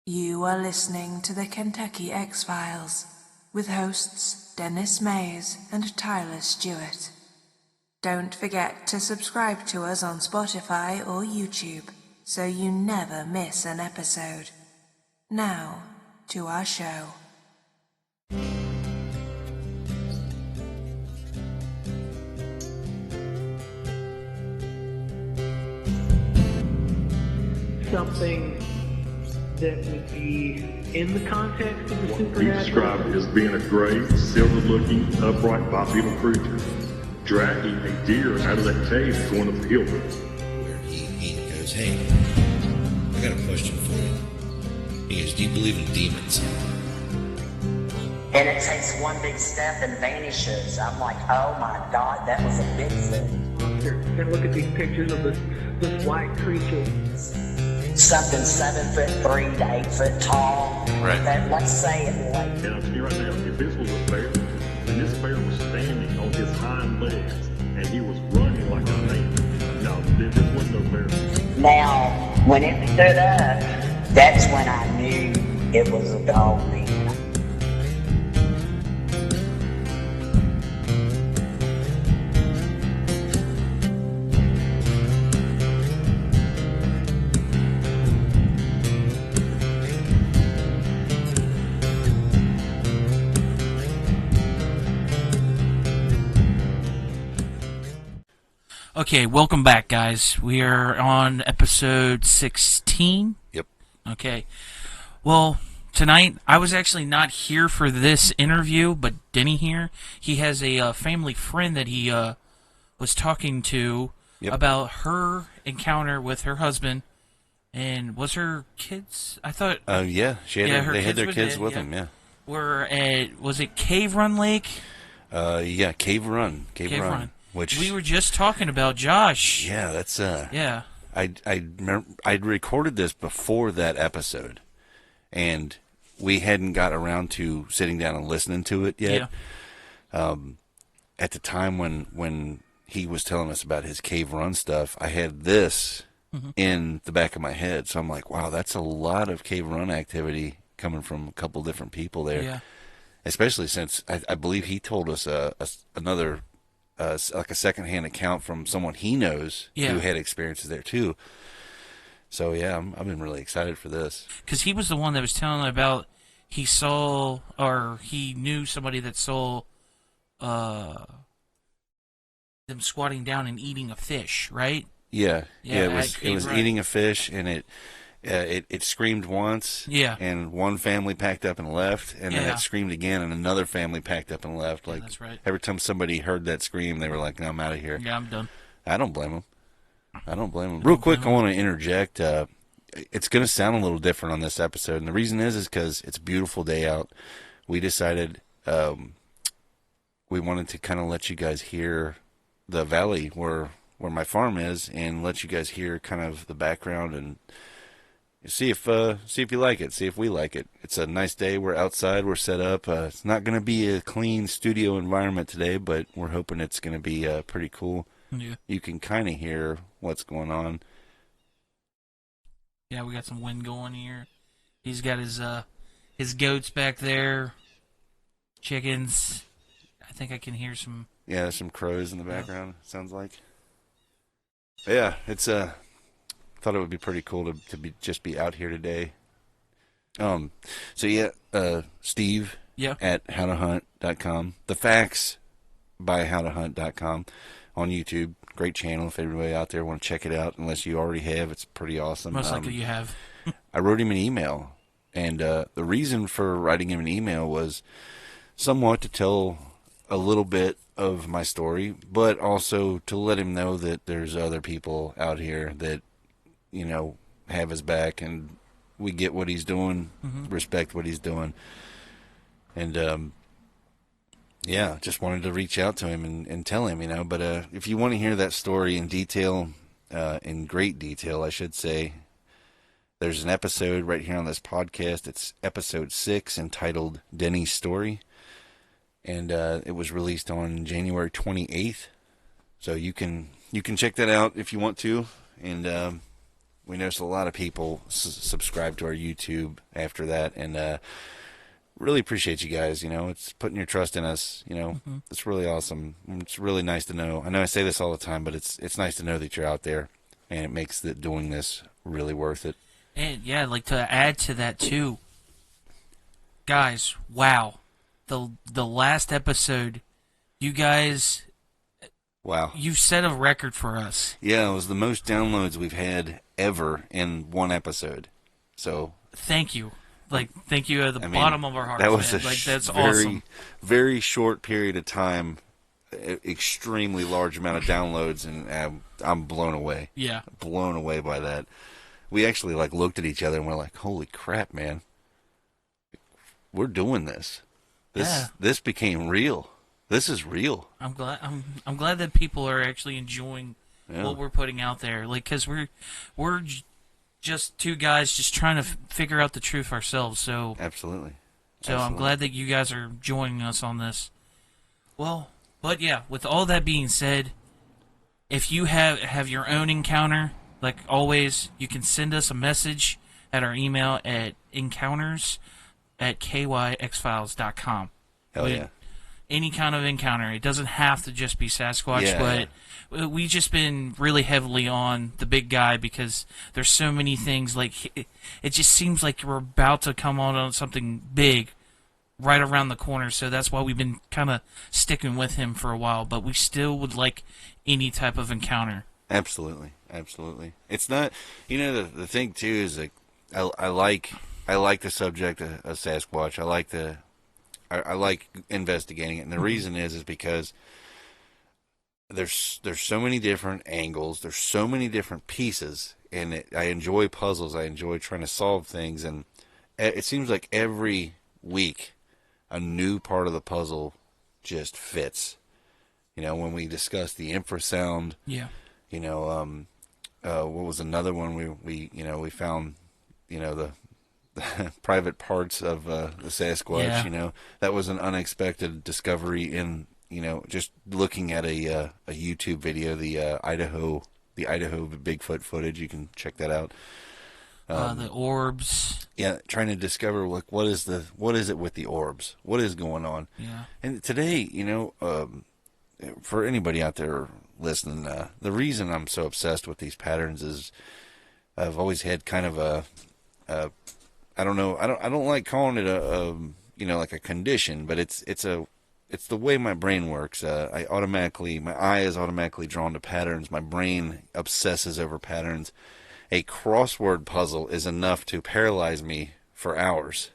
You are listening to the Kentucky X-Files with hosts Dennis Mays and Tyler Stewart. Don't forget to subscribe to us on Spotify or YouTube so you never miss an episode. Now, to our show. Something that would be in the context of the What we supernatural. describe as being a gray, silver-looking, upright bipedal creature, dragging a deer out of that cave going up the hill. Where he goes, hey, I got a question for you. He goes, do you believe in demons? And it takes one big step and vanishes. I'm like, oh my God, that was a Bigfoot. And look at these pictures of this white creature. Something 7'3" to 8 foot tall. Right. That, let's say it like And I'll tell you right now, if this was a bear, and this bear was standing on his hind legs, and he was running like a man, no, this wasn't no bear. now, when it stood up, that's when I knew it was a dog man. Okay, welcome back, guys. We are on episode 16. Yep. Okay. Well, tonight, I was actually not here for this interview, but Denny here, he has a family friend that he was talking to about her encounter with her husband. And was her kids? I thought... Yeah, they had their kids dead, with them, yeah. Were at, was it Cave Run Lake? Yeah, Cave Run. Which we were just talking about, Josh. Yeah, that's Yeah. I'd recorded this before that episode, and we hadn't got around to sitting down and listening to it yet. Yeah. At the time when he was telling us about his Cave Run stuff, I had this in the back of my head, so I'm like, wow, that's a lot of Cave Run activity coming from a couple different people there. Yeah. Especially since I believe he told us another. Like a secondhand account from someone he knows who had experiences there too. So yeah, I've been really excited for this. Because he was the one that was telling about he saw, or he knew somebody that saw them squatting down and eating a fish, right? Yeah, Yeah, it was eating a fish, and it screamed once, and one family packed up and left, and then it screamed again, and another family packed up and left. Like, that's right. Every time somebody heard that scream, they were like, no, I'm out of here. Yeah, I'm done. I don't blame them. Real quick, I want to interject. It's going to sound a little different on this episode, and the reason is because it's a beautiful day out. We decided we wanted to kind of let you guys hear the valley where my farm is, and let you guys hear kind of the background and see if you like it. See if we like it. It's a nice day. We're outside. We're set up. It's not going to be a clean studio environment today, but we're hoping it's going to be pretty cool. Yeah. You can kind of hear what's going on. Yeah, we got some wind going here. He's got his goats back there, chickens. I think I can hear some. Yeah, there's some crows in the background. It sounds like. But yeah, it's thought it would be pretty cool to be out here today. So yeah, Steve at howtohunt.com. The Facts by howtohunt.com on YouTube. Great channel if anybody out there want to check it out. Unless you already have, it's pretty awesome. Most likely you have. I wrote him an email, and the reason for writing him an email was somewhat to tell a little bit of my story, but also to let him know that there's other people out here that, you know, have his back, and we get what he's doing, respect what he's doing. And, yeah, just wanted to reach out to him and tell him, you know. But if you want to hear that story in detail, in great detail, I should say, there's an episode right here on this podcast. It's episode 6 entitled Denny's Story. And it was released on January 28th. So you can check that out if you want to. And we noticed a lot of people subscribe to our YouTube after that, and really appreciate you guys. It's putting your trust in us. It's really awesome. It's really nice to know. I know I say this all the time, but it's nice to know that you're out there, and it makes doing this really worth it. And yeah, I'd like to add to that too, guys. Wow, the last episode, you guys. Wow. You've set a record for us. Yeah, it was the most downloads we've had ever in one episode. So thank you. Thank you at the bottom of our hearts. That was man. That's very, awesome. Very short period of time, extremely large amount of downloads, and I'm blown away. Yeah. Blown away by that. We actually looked at each other and we're like, holy crap, man. We're doing this. This became real. This is real. I'm glad that people are actually enjoying what we're putting out there. Because we're just two guys just trying to figure out the truth ourselves. So absolutely. I'm glad that you guys are joining us on this. Well, but yeah, with all that being said, if you have your own encounter, like always, you can send us a message at our email at encounters@kyxfiles.com. Hell yeah. Any kind of encounter. It doesn't have to just be Sasquatch, but we just been really heavily on the big guy because there's so many things. It just seems like we're about to come on something big right around the corner, so that's why we've been kind of sticking with him for a while, but we still would like any type of encounter. Absolutely. It's not, the thing too is I like the subject of Sasquatch. I like investigating it, and the reason is because there's so many different angles, there's so many different pieces, and I enjoy puzzles. I enjoy trying to solve things, and it seems like every week a new part of the puzzle just fits. When we discussed the infrasound, what was another one we found, the private parts of the Sasquatch. That was an unexpected discovery in just looking at a YouTube video, the Idaho Bigfoot footage. You can check that out. The orbs. Yeah, trying to discover what is it with the orbs? What is going on? Yeah. And today, for anybody out there listening, the reason I'm so obsessed with these patterns is I've always had kind of a I don't know. I don't like calling it a condition, but it's the way my brain works. My eye is automatically drawn to patterns. My brain obsesses over patterns. A crossword puzzle is enough to paralyze me for hours.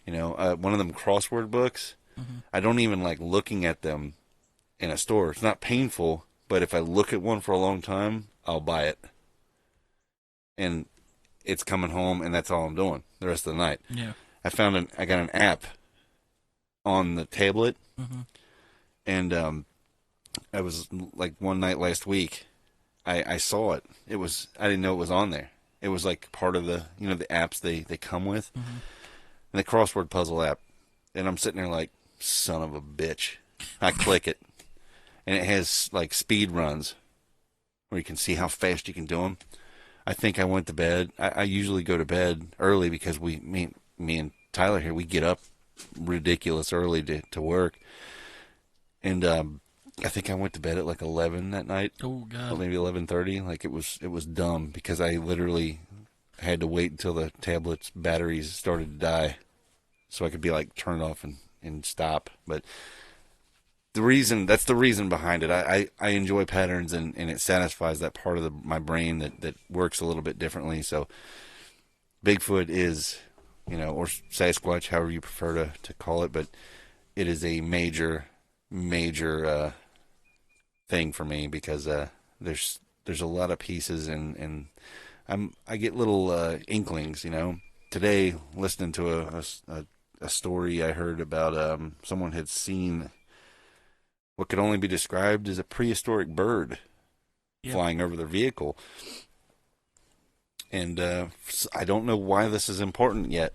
One of them crossword books. Mm-hmm. I don't even like looking at them in a store. It's not painful, but if I look at one for a long time, I'll buy it. And it's coming home, and that's all I'm doing the rest of the night. Yeah. I got an app on the tablet, and I was one night last week, I saw it. I didn't know it was on there. It was part of the the apps they come with, and the crossword puzzle app. And I'm sitting there like, son of a bitch. I click it, and it has speed runs where you can see how fast you can do them. I think I went to bed. I usually go to bed early because me and Tyler here, we get up ridiculous early to work. And I think I went to bed at 11 that night. Oh God. Or maybe 11:30. It was dumb because I literally had to wait until the tablet's batteries started to die so I could be turned off and stop. But that's the reason behind it. I enjoy patterns, and it satisfies that part of my brain that works a little bit differently. So Bigfoot is, or Sasquatch, however you prefer to call it, but it is a major thing for me because there's a lot of pieces, and I get little inklings. Today, listening to a story I heard about someone had seen what could only be described as a prehistoric bird flying over their vehicle. And I don't know why this is important yet.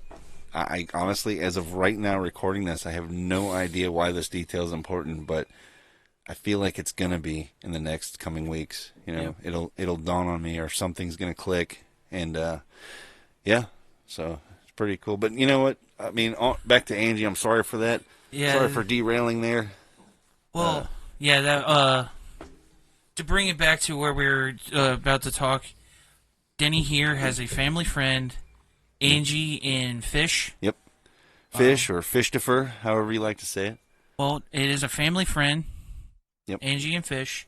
I honestly, as of right now recording this, I have no idea why this detail is important, but I feel like it's gonna be in the next coming weeks. You know, it'll dawn on me, or something's gonna click, and yeah, so it's pretty cool. But you know what? I mean, back to Angie. I'm sorry for that. Yeah. Sorry for derailing there. Well, yeah. That to bring it back to where we were about to talk, Denny here has a family friend, Angie and Fish. Yep. Fish or Fishtifer, however you like to say it. Well, it is a family friend. Yep. Angie and Fish.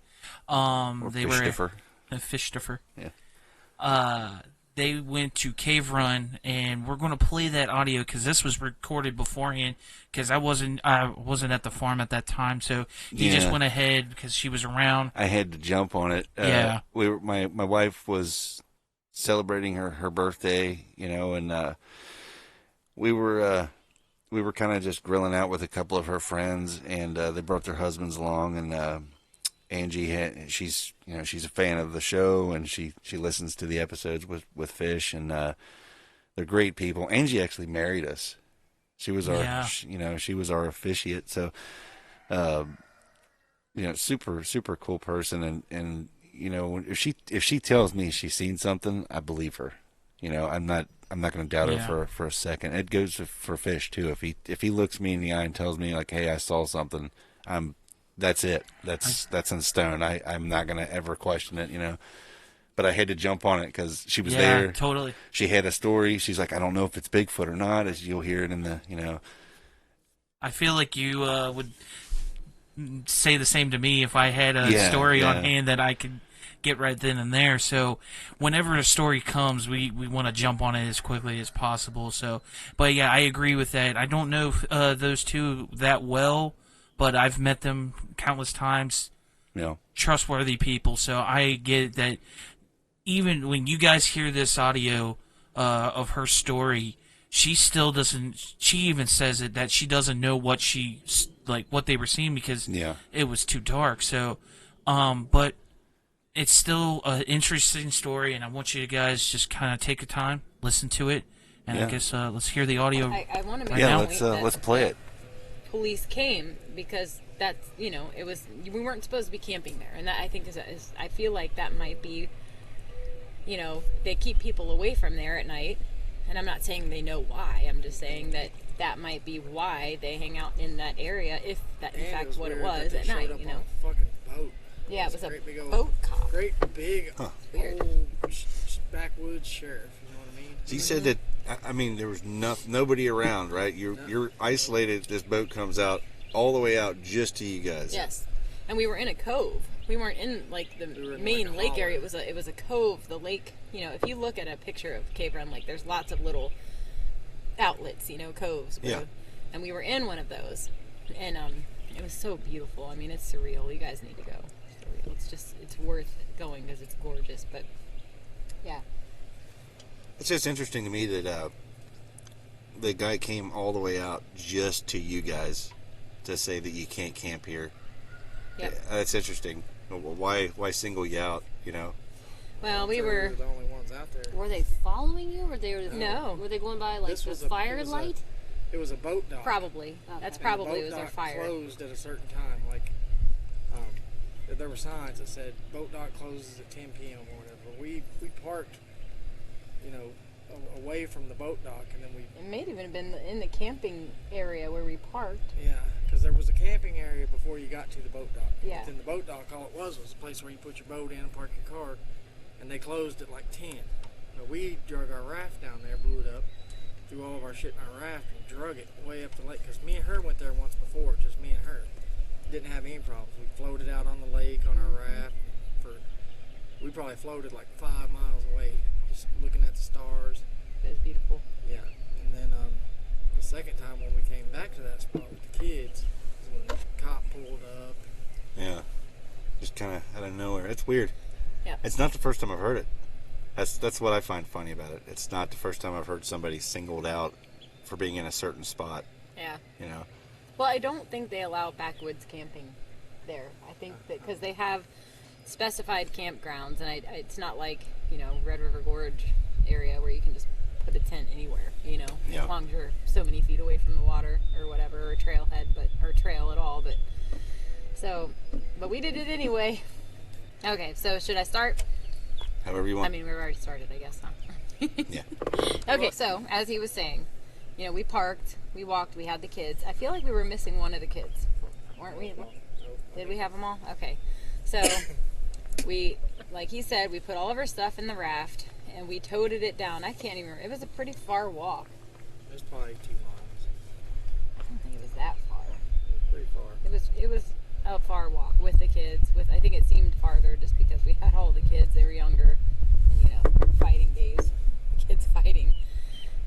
Or They Fishtifer. were Fishtifer. Yeah. They went to Cave Run, and we're going to play that audio because this was recorded beforehand. Because I wasn't at the farm at that time, so he just went ahead because she was around. I had to jump on it. Yeah. My wife was celebrating her birthday, you know, and we were kind of just grilling out with a couple of her friends, and they brought their husbands along, and Angie she's a fan of the show, and she listens to the episodes with Fish, and they're great people. Angie actually married us. She was she was our officiate, so super cool person, and you know, if she tells me she's seen something, I believe her. You know, I'm not going to doubt her for a second. It goes for Fish too. If he looks me in the eye and tells me like, "Hey, I saw something," that's it. That's in stone. I'm not going to ever question it, you know. But I had to jump on it because she was there. Totally. She had a story. She's like, I don't know if it's Bigfoot or not, as you'll hear it in the, you know. I feel like you would say the same to me if I had a story on hand that I could get right then and there. So whenever a story comes, we want to jump on it as quickly as possible. So, but yeah, I agree with that. I don't know those two that well, but I've met them countless times. Yeah. Trustworthy people. So I get that even when you guys hear this audio of her story, she still doesn't. She even says it that she doesn't know what what they were seeing because it was too dark. So, but it's still an interesting story, and I want you guys just kind of take a time, listen to it, and I guess let's hear the audio. I want to make let's play it. Police came because that's it was we weren't supposed to be camping there, and that I think is I feel like that might be they keep people away from there at night, and I'm not saying they know why. I'm just saying that might be why they hang out in that area if that in fact what it was at night. Fucking boat. Yeah, it was a boat cop. Great big old backwoods sheriff. You know what I mean? She said that. I mean, there was nobody around, right? You're isolated. This boat comes out all the way out just to you guys. Yes, and we were in a cove. We weren't in like the main lake area. It was a cove. The lake. If you look at a picture of Cave Run Lake, there's lots of little outlets. Coves. And we were in one of those, and it was so beautiful. I mean, it's surreal. You guys need to go. It's worth going because it's gorgeous. But yeah. It's just interesting to me that the guy came all the way out just to you guys to say that you can't camp here. Yeah, that's interesting. Why single you out? Well, we were the only ones out there. Were they following you, or No. Were they going by like the fire light? It was a boat dock. Probably. Okay. That's And probably the was boat their dock fire. closed at a certain time. Like there were signs that said boat dock closes at 10 p.m. or whatever. We parked, away from the boat dock, and then It may have even been in the camping area where we parked. because there was a camping area before you got to the boat dock. Yeah. But then the boat dock, all it was a place where you put your boat in and park your car, and they closed at like 10. But we drug our raft down there, blew it up, threw all of our shit in our raft, and drug it way up the lake. Because me and her went there once before, just me and her. Didn't have any problems. We floated out on the lake on our raft. We probably floated like 5 miles away, just looking at the stars. It was beautiful. Yeah. And then the second time when we came back to that spot with the kids is when the cop pulled up. Yeah. Just kind of out of nowhere. It's weird. Yeah. It's not the first time I've heard it. That's what I find funny about it. It's not the first time I've heard somebody singled out for being in a certain spot. Yeah. Well, I don't think they allow backwoods camping there. I think that because they have specified campgrounds, and it's not like, Red River Gorge area where you can just put a tent anywhere, as long as you're so many feet away from the water or whatever, or trailhead, or trail at all. But So, but we did it anyway. Okay, so should I start? However you want. I mean, we've already started, I guess, huh? Yeah. Okay, so as he was saying, we parked, we walked, we had the kids. I feel like we were missing one of the kids, weren't we? Did we have them all? Okay. So we, like he said, we put all of our stuff in the raft and we toted it down. I can't even remember. It was a pretty far walk. It was probably 2 miles. I don't think it was that far. Pretty far. It was a far walk with the kids. I think it seemed farther just because we had all the kids. They were younger, and, fighting days, kids fighting.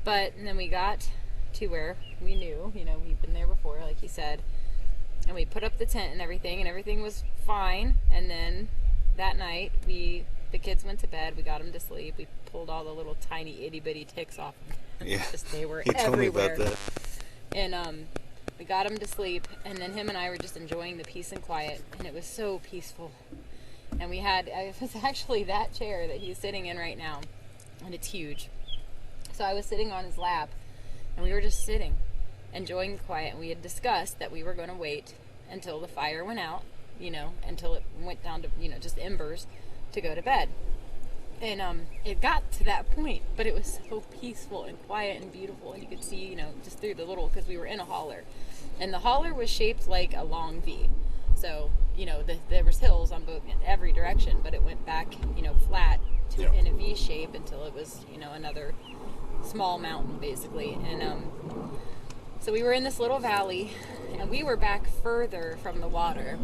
But and then we got to where we knew, we'd been there before, like he said, and we put up the tent and everything was fine. And then that night, the kids went to bed. We got them to sleep. We pulled all the little tiny itty bitty ticks off. Yeah, they were he told everywhere. me about that. And we got him to sleep, and then him and I were just enjoying the peace and quiet, and it was so peaceful. And it was actually that chair that he's sitting in right now, and it's huge. So I was sitting on his lap, and we were just sitting, enjoying the quiet, and we had discussed that we were going to wait until the fire went out, until it went down to, just embers to go to bed. And it got to that point, but it was so peaceful and quiet and beautiful, and you could see, just through the little, because we were in a holler. And the holler was shaped like a long V. So, there was hills on in every direction, but it went back, flat in a V shape until it was, another small mountain, basically. And so we were in this little valley, and we were back further from the water.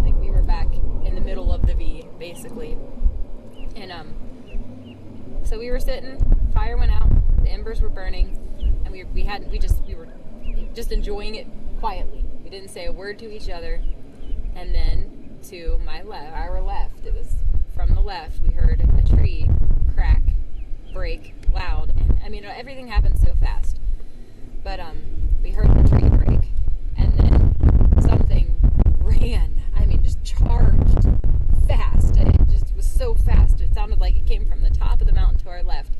Like, we were back in the middle of the V, basically. And so we were sitting, fire went out, the embers were burning, and we were just enjoying it quietly. We didn't say a word to each other. And then to our left, it was from the left, we heard a tree crack, break, loud. And I mean, everything happened so fast. But we heard the tree break, and then something ran. I mean, just charged fast. And it just was so fast. It sounded like it came from the top of the mountain to our left.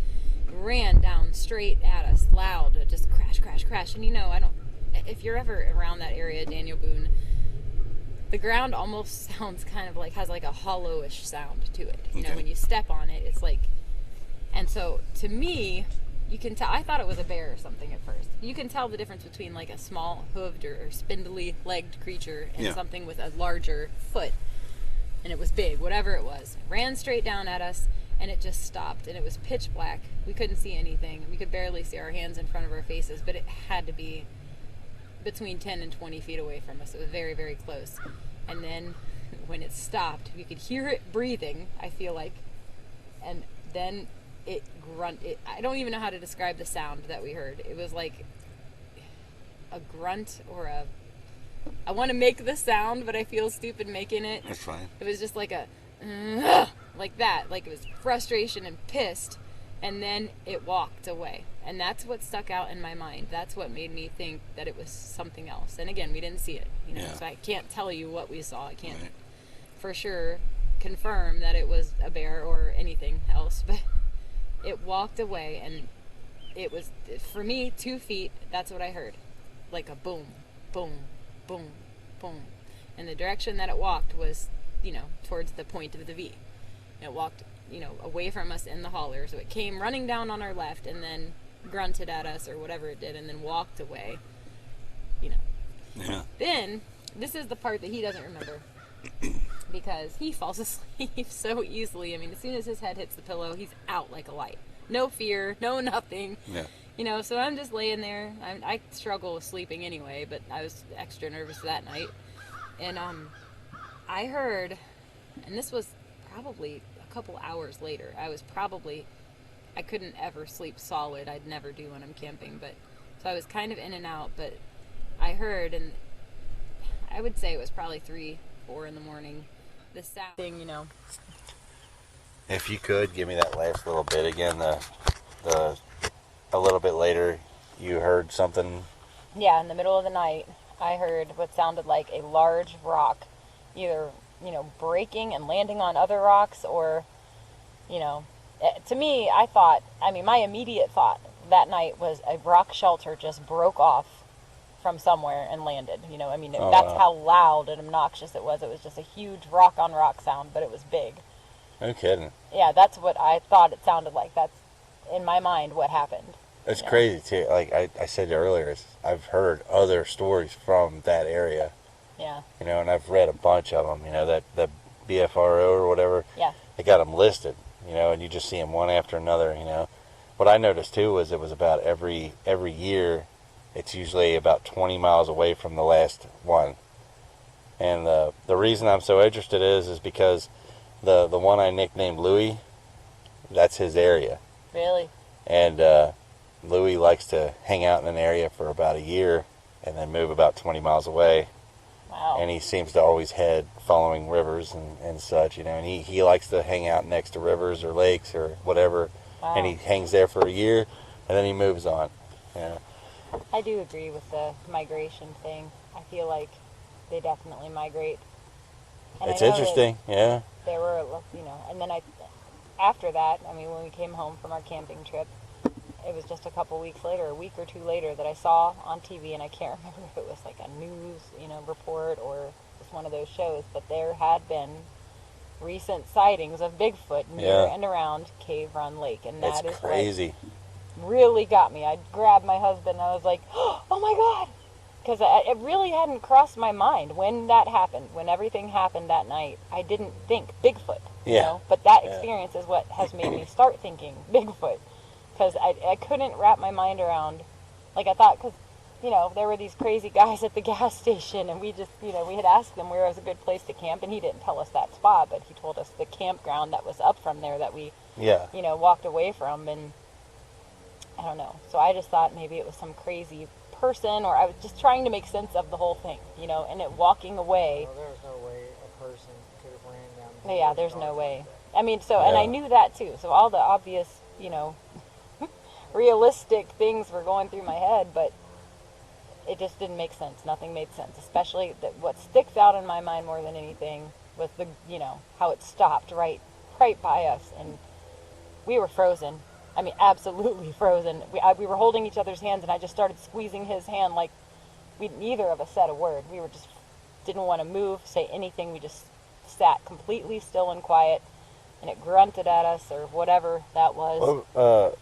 It ran down straight at us, loud. It just crash, crash, crash. And if you're ever around that area, Daniel Boone, the ground almost sounds kind of like, has like a hollowish sound to it. When you step on it, it's like, and so to me, you can tell, I thought it was a bear or something at first. You can tell the difference between like a small hooved or spindly legged creature and something with a larger foot. And it was big, whatever it was. It ran straight down at us, and it just stopped. And it was pitch black. We couldn't see anything. We could barely see our hands in front of our faces, but it had to be between 10 and 20 feet away from us. It was very, very close. And then when it stopped, you could hear it breathing, I feel like. And then it grunted. I don't even know how to describe the sound that we heard. It was like a grunt or I want to make the sound, but I feel stupid making it. That's fine. It was just like like that. Like it was frustration and pissed. And then it walked away. And that's what stuck out in my mind. That's what made me think that it was something else. And again, we didn't see it. So I can't tell you what we saw. I can't for sure confirm that it was a bear or anything else. But it walked away, and it was, for me, 2 feet. That's what I heard. Like a boom, boom, boom, boom. And the direction that it walked was, towards the point of the V. And it walked, away from us in the holler. So it came running down on our left and then grunted at us or whatever it did and then walked away. Yeah. Then, this is the part that he doesn't remember. Because he falls asleep so easily. I mean, as soon as his head hits the pillow, he's out like a light. No fear, no nothing. Yeah. So I'm just laying there. I struggle with sleeping anyway, but I was extra nervous that night. And I heard, and this was probably a couple hours later. I couldn't ever sleep solid. I'd never do when I'm camping, but so I was kind of in and out, but I heard, and I would say it was probably 3, 4 in the morning, the sound thing, If you could give me that last little bit again, the a little bit later, you heard something. Yeah, in the middle of the night, I heard what sounded like a large rock, either breaking and landing on other rocks, or to me, my immediate thought that night was a rock shelter just broke off from somewhere and landed. You know, I mean, Oh, that's wow. how loud and obnoxious it was. It was just a huge rock on rock sound, but it was big. No kidding. Yeah, that's what I thought it sounded like. That's, in my mind, what happened. It's you know? crazy too. Like I said earlier, I've heard other stories from that area. Yeah. You know, and I've read a bunch of them. You know, that BFRO or whatever. Yeah. They got them listed. You know, and you just see them one after another. You know, what I noticed too was it was about every year, it's usually about 20 miles away from the last one. And the reason I'm so interested is because the one I nicknamed Louis, that's his area. Really? And Louis likes to hang out in an area for about a year and then move about 20 miles away. Wow. And he seems to always head following rivers and such, you know. And he likes to hang out next to rivers or lakes or whatever. Wow. And he hangs there for a year and then he moves on. Yeah. I do agree with the migration thing. I feel like they definitely migrate. And It's I know interesting, yeah. There were, you know, and then after that, I mean, when we came home from our camping trip, it was just a couple weeks later, a week or two later, that I saw on TV, and I can't remember if it was like a news, you know, report or just one of those shows, but there had been recent sightings of Bigfoot near and around Cave Run Lake, and that It's is crazy. what really got me. I grabbed my husband, and I was like, oh my God! Because it really hadn't crossed my mind when that happened, when everything happened that night. I didn't think Bigfoot, you know? But that experience is what has made me start thinking Bigfoot. Because I couldn't wrap my mind around, like I thought, because, you know, there were these crazy guys at the gas station, and we just, you know, we had asked them where was a good place to camp, and he didn't tell us that spot, but he told us the campground that was up from there that we, you know, walked away from, and I don't know. So I just thought maybe it was some crazy person, or I was just trying to make sense of the whole thing, you know, and it walking away. Well, there's no way a person could have ran down the Yeah, there's no way. I mean, so, and I knew that too, so all the obvious, you know, realistic things were going through my head, but it just didn't make sense. Nothing made sense, especially that what sticks out in my mind more than anything was the, you know, how it stopped right by us, and we were frozen. I mean, absolutely frozen. We were holding each other's hands, and I just started squeezing his hand like neither of us said a word. We were just didn't want to move, say anything. We just sat completely still and quiet, and it grunted at us or whatever that was. Well,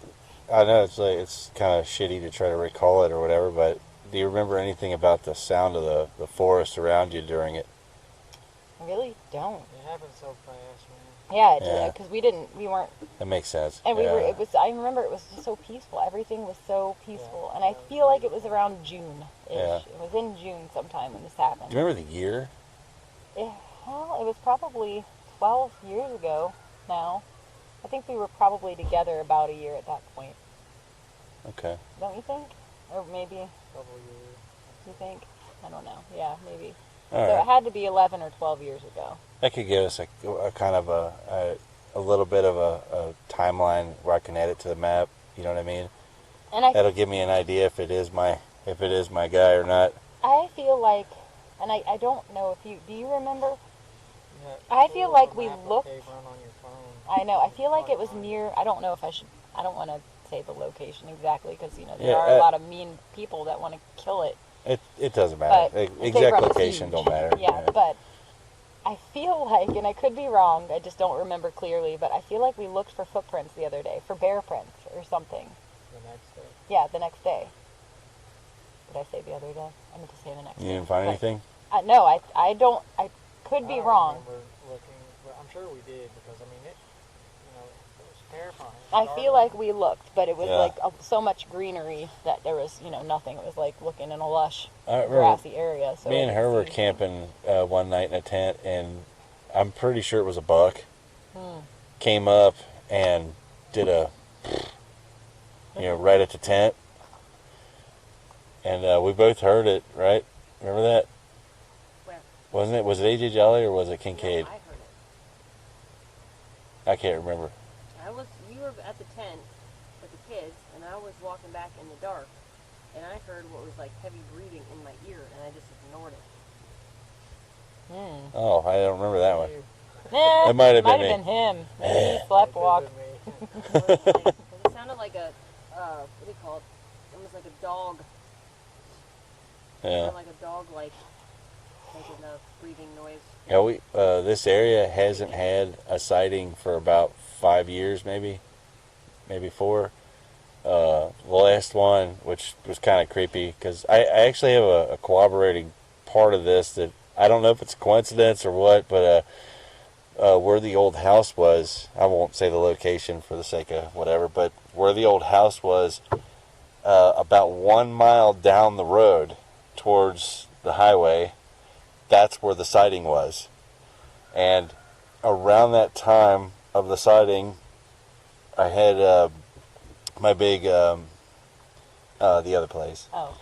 I know it's kind of shitty to try to recall it or whatever, but do you remember anything about the sound of the forest around you during it? I really don't. It happened so fast, man. Yeah, because we weren't. That makes sense. And we were. It was. I remember it was just so peaceful. Everything was so peaceful, and I feel like it was around June-ish. Yeah. It was in June sometime when this happened. Do you remember the year? Well, it was probably 12 years ago now. I think we were probably together about a year at that point. Okay. Don't you think? Or maybe. Couple years. You think? I don't know. Yeah, maybe. All so right. it had to be 11 or 12 years ago. That could give us a kind of a little bit of a timeline where I can add it to the map. You know what I mean? And that'll give me an idea if it is my guy or not. I feel like, and I don't know if do you remember? Yeah, I feel like we looked. Cave Run on your phone. I know. I feel like it was near. I don't know if I should. I don't want to say the location exactly because you know there are a lot of mean people that want to kill it. It doesn't matter. Exact location don't matter. Yeah, but I feel like, and I could be wrong. I just don't remember clearly. But I feel like we looked for footprints the other day, for bear prints or something. The next day. Yeah, the next day. Did I say the other day? I meant to say the next day. You didn't find anything? No, I don't. I could be wrong. I remember looking, but I'm sure we did because I mean it was terrifying. I feel like we looked, but it was like so much greenery that there was nothing. It was like looking in a lush grassy area. So me and her were camping one night in a tent, and I'm pretty sure it was a buck. Came up and did a right at the tent, and we both heard it. Right? Remember that? Wasn't it? Was it AJ Jolly or was it Kincaid? No, I heard it. I can't remember. We were at the tent with the kids, and I was walking back in the dark, and I heard what was like heavy breathing in my ear, and I just ignored it. Oh, I don't remember that one. It might have been him. Maybe he sleptwalked. It sounded like a what do you call it? Almost like a dog Or Yeah. like a dog making a breathing noise. Yeah, this area hasn't had a sighting for about 5 years, maybe 4. The last one, which was kind of creepy, because I actually have a corroborating part of this that I don't know if it's a coincidence or what, but where the old house was, I won't say the location for the sake of whatever, but where the old house was, about 1 mile down the road towards the highway, that's where the sighting was. And around that time of the sighting, I had my big, the other place. Oh.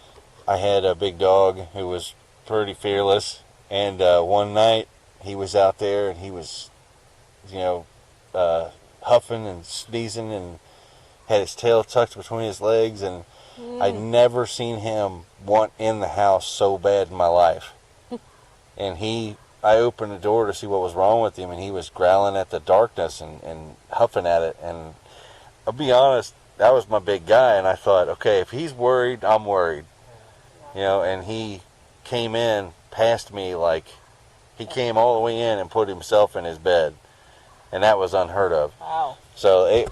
I had a big dog who was pretty fearless, and one night he was out there and he was, huffing and sneezing and had his tail tucked between his legs, and I'd never seen him want in the house so bad in my life. And I opened the door to see what was wrong with him, and he was growling at the darkness and huffing at it. And I'll be honest, that was my big guy, and I thought, okay, if he's worried, I'm worried. And he came in past me, like he came all the way in and put himself in his bed, and that was unheard of. Wow. So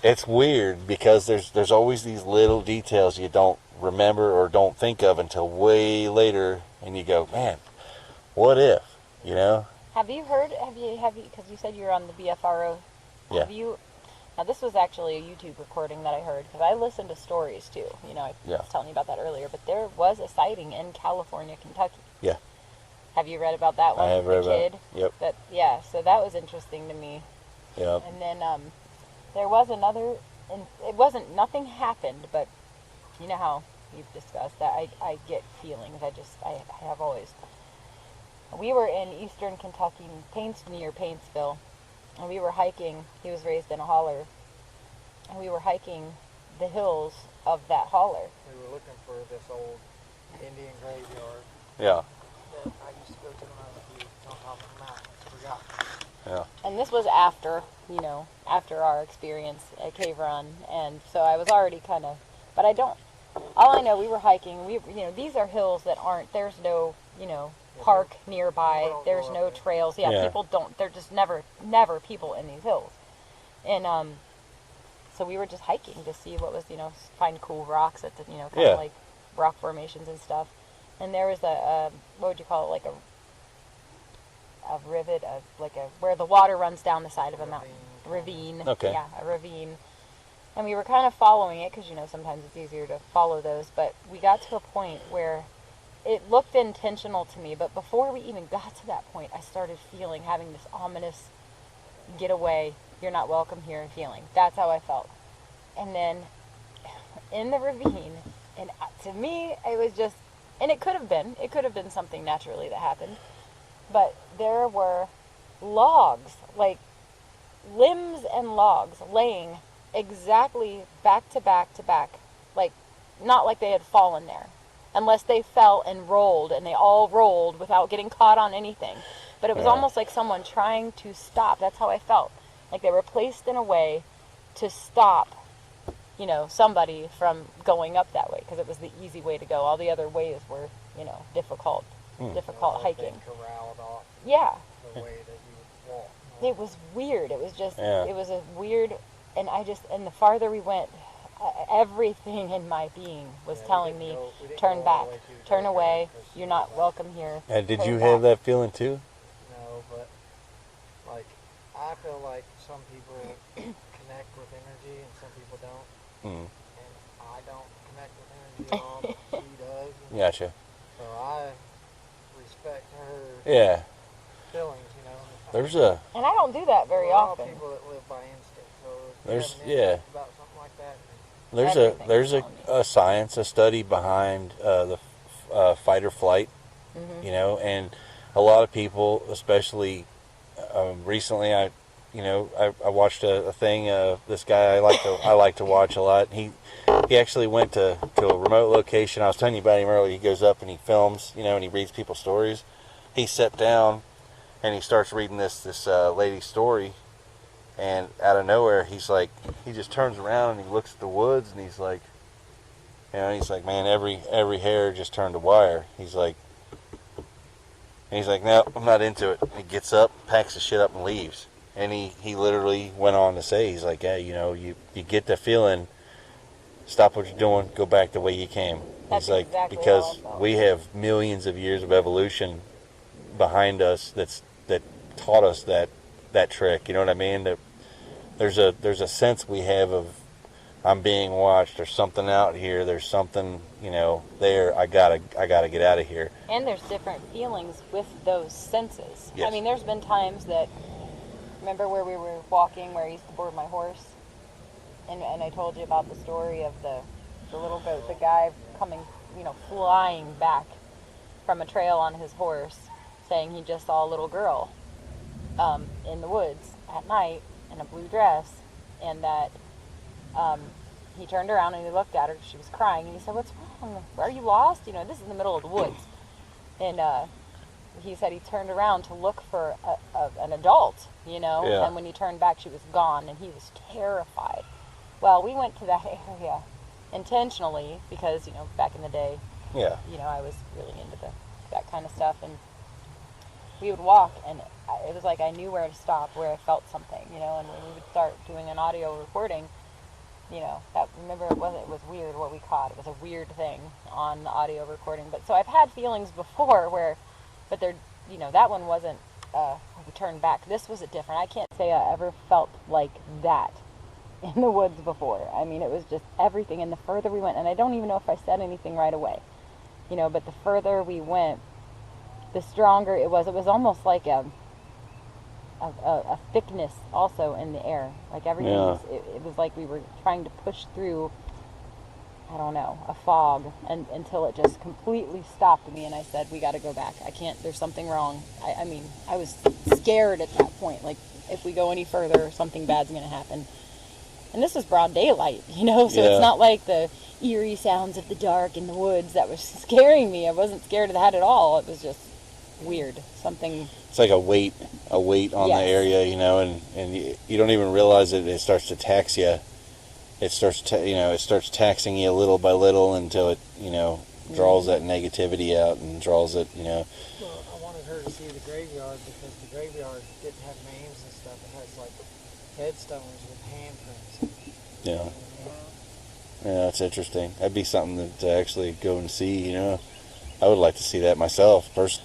it's weird because there's always these little details you don't remember or don't think of until way later, and you go, man, what if, Have you heard, because you said you were on the BFRO. Yeah. Now this was actually a YouTube recording that I heard, because I listened to stories too. I Yeah. was telling you about that earlier, but there was a sighting in California, Kentucky. Yeah. Have you read about that one? I have read the kid? about it. Yep. So that was interesting to me. Yep. And then there was another, and nothing happened, but you know how you've discussed that I get feelings. I have always. We were in eastern Kentucky, near Paintsville, and we were hiking. He was raised in a holler, and we were hiking the hills of that holler. We were looking for this old Indian graveyard Yeah. that I used to go to when I was a kid on top of the mountain. Forgot. Yeah. And this was after our experience at Cave Run, and so I was already kind of, but all I know, we were hiking, these are hills that there's no, park nearby, there's no trails, people they're just never people in these hills, and so we were just hiking to see what was, find cool rocks at the, kind of like rock formations and stuff, and there was a what would you call it, like a rivet, where the water runs down the side of a mountain. Ravine. Okay. Yeah, a ravine. And we were kind of following it, because, sometimes it's easier to follow those, but we got to a point where it looked intentional to me, but before we even got to that point, I started having this ominous, get away, you're not welcome here feeling. That's how I felt. And then, in the ravine, and to me, it was just, and it could have been something naturally that happened, but there were logs, like limbs and logs laying exactly back to back to back, like not like they had fallen there, unless they fell and rolled, and they all rolled without getting caught on anything. But it was almost like someone trying to stop. That's how I felt. Like they were placed in a way to stop, somebody from going up that way, because it was the easy way to go. All the other ways were, difficult hiking. Corralled off Yeah. the way that you would walk. It was weird. It was just, it was a weird, and the farther we went, everything in my being was telling me, turn back, turn away, you're not welcome here. And did you have that feeling too? No, but, I feel like some people connect with energy and some people don't. Mm. And I don't connect with energy at all, but she does. Gotcha. So I respect her Yeah. feelings, And I don't do that very often. There are people that live by instinct, so if There's- you have an instinct yeah. about something like that, There's a science, a study behind the fight or flight, and a lot of people, especially recently, I watched a thing. This guy I like to watch a lot. He actually went to a remote location. I was telling you about him earlier. He goes up and he films, and he reads people's stories. He sat down and he starts reading this lady's story. And out of nowhere, he just turns around and he looks at the woods and he's like, You know, he's like, man, every hair just turned to wire. He's like, no, I'm not into it. He gets up, packs the shit up, and leaves. And he literally went on to say, he's like, hey, you know, you get the feeling, stop what you're doing, go back the way you came. That's He's like, exactly because how I felt. we have millions of years of evolution behind us that taught us that trick. You know what I mean? That there's a sense we have of, I'm being watched. There's something out here. There's something, you know, there. I gotta get out of here. And there's different feelings with those senses. Yes. I mean, there's been times that, remember where we were walking, where I used to board my horse, and I told you about the story of the little goat, the guy coming, you know, flying back from a trail on his horse, saying he just saw a little girl in the woods at night in a blue dress, and that he turned around and he looked at her. She was crying, and he said, "What's wrong? Are you lost? You know, this is in the middle of the woods." And he said he turned around to look for an adult, you know, Yeah. and when he turned back, she was gone, and he was terrified. Well, we went to that area intentionally because, you know, back in the day, Yeah. you know, I was really into that kind of stuff, and we would walk, and it was like I knew where to stop, where I felt something, you know, and when we would start doing an audio recording, you know, remember it was weird what we caught. It was a weird thing on the audio recording. But so I've had feelings before but they're, you know, that one wasn't we turned back. This was different. I can't say I ever felt like that in the woods before. I mean, it was just everything. And the further we went, and I don't even know if I said anything right away, you know, but the further we went, the stronger it was. It was almost like a thickness also in the air. Like everything was, it was like we were trying to push through, I don't know, a fog, and until it just completely stopped me, and I said, we got to go back. I can't, there's something wrong. I mean, I was scared at that point. Like, if we go any further, something bad's going to happen. And this was broad daylight, you know, so it's not like the eerie sounds of the dark in the woods that was scaring me. I wasn't scared of that at all. It was just weird. Something. It's like a weight on the area, you know, and you don't even realize it. It starts to tax you. It starts taxing you little by little until it, you know, draws that negativity out and draws it, you know. Well, I wanted her to see the graveyard because the graveyard didn't have names and stuff. It has like headstones with handprints. Yeah. Yeah, that's interesting. That'd be something to actually go and see, you know. I would like to see that myself first.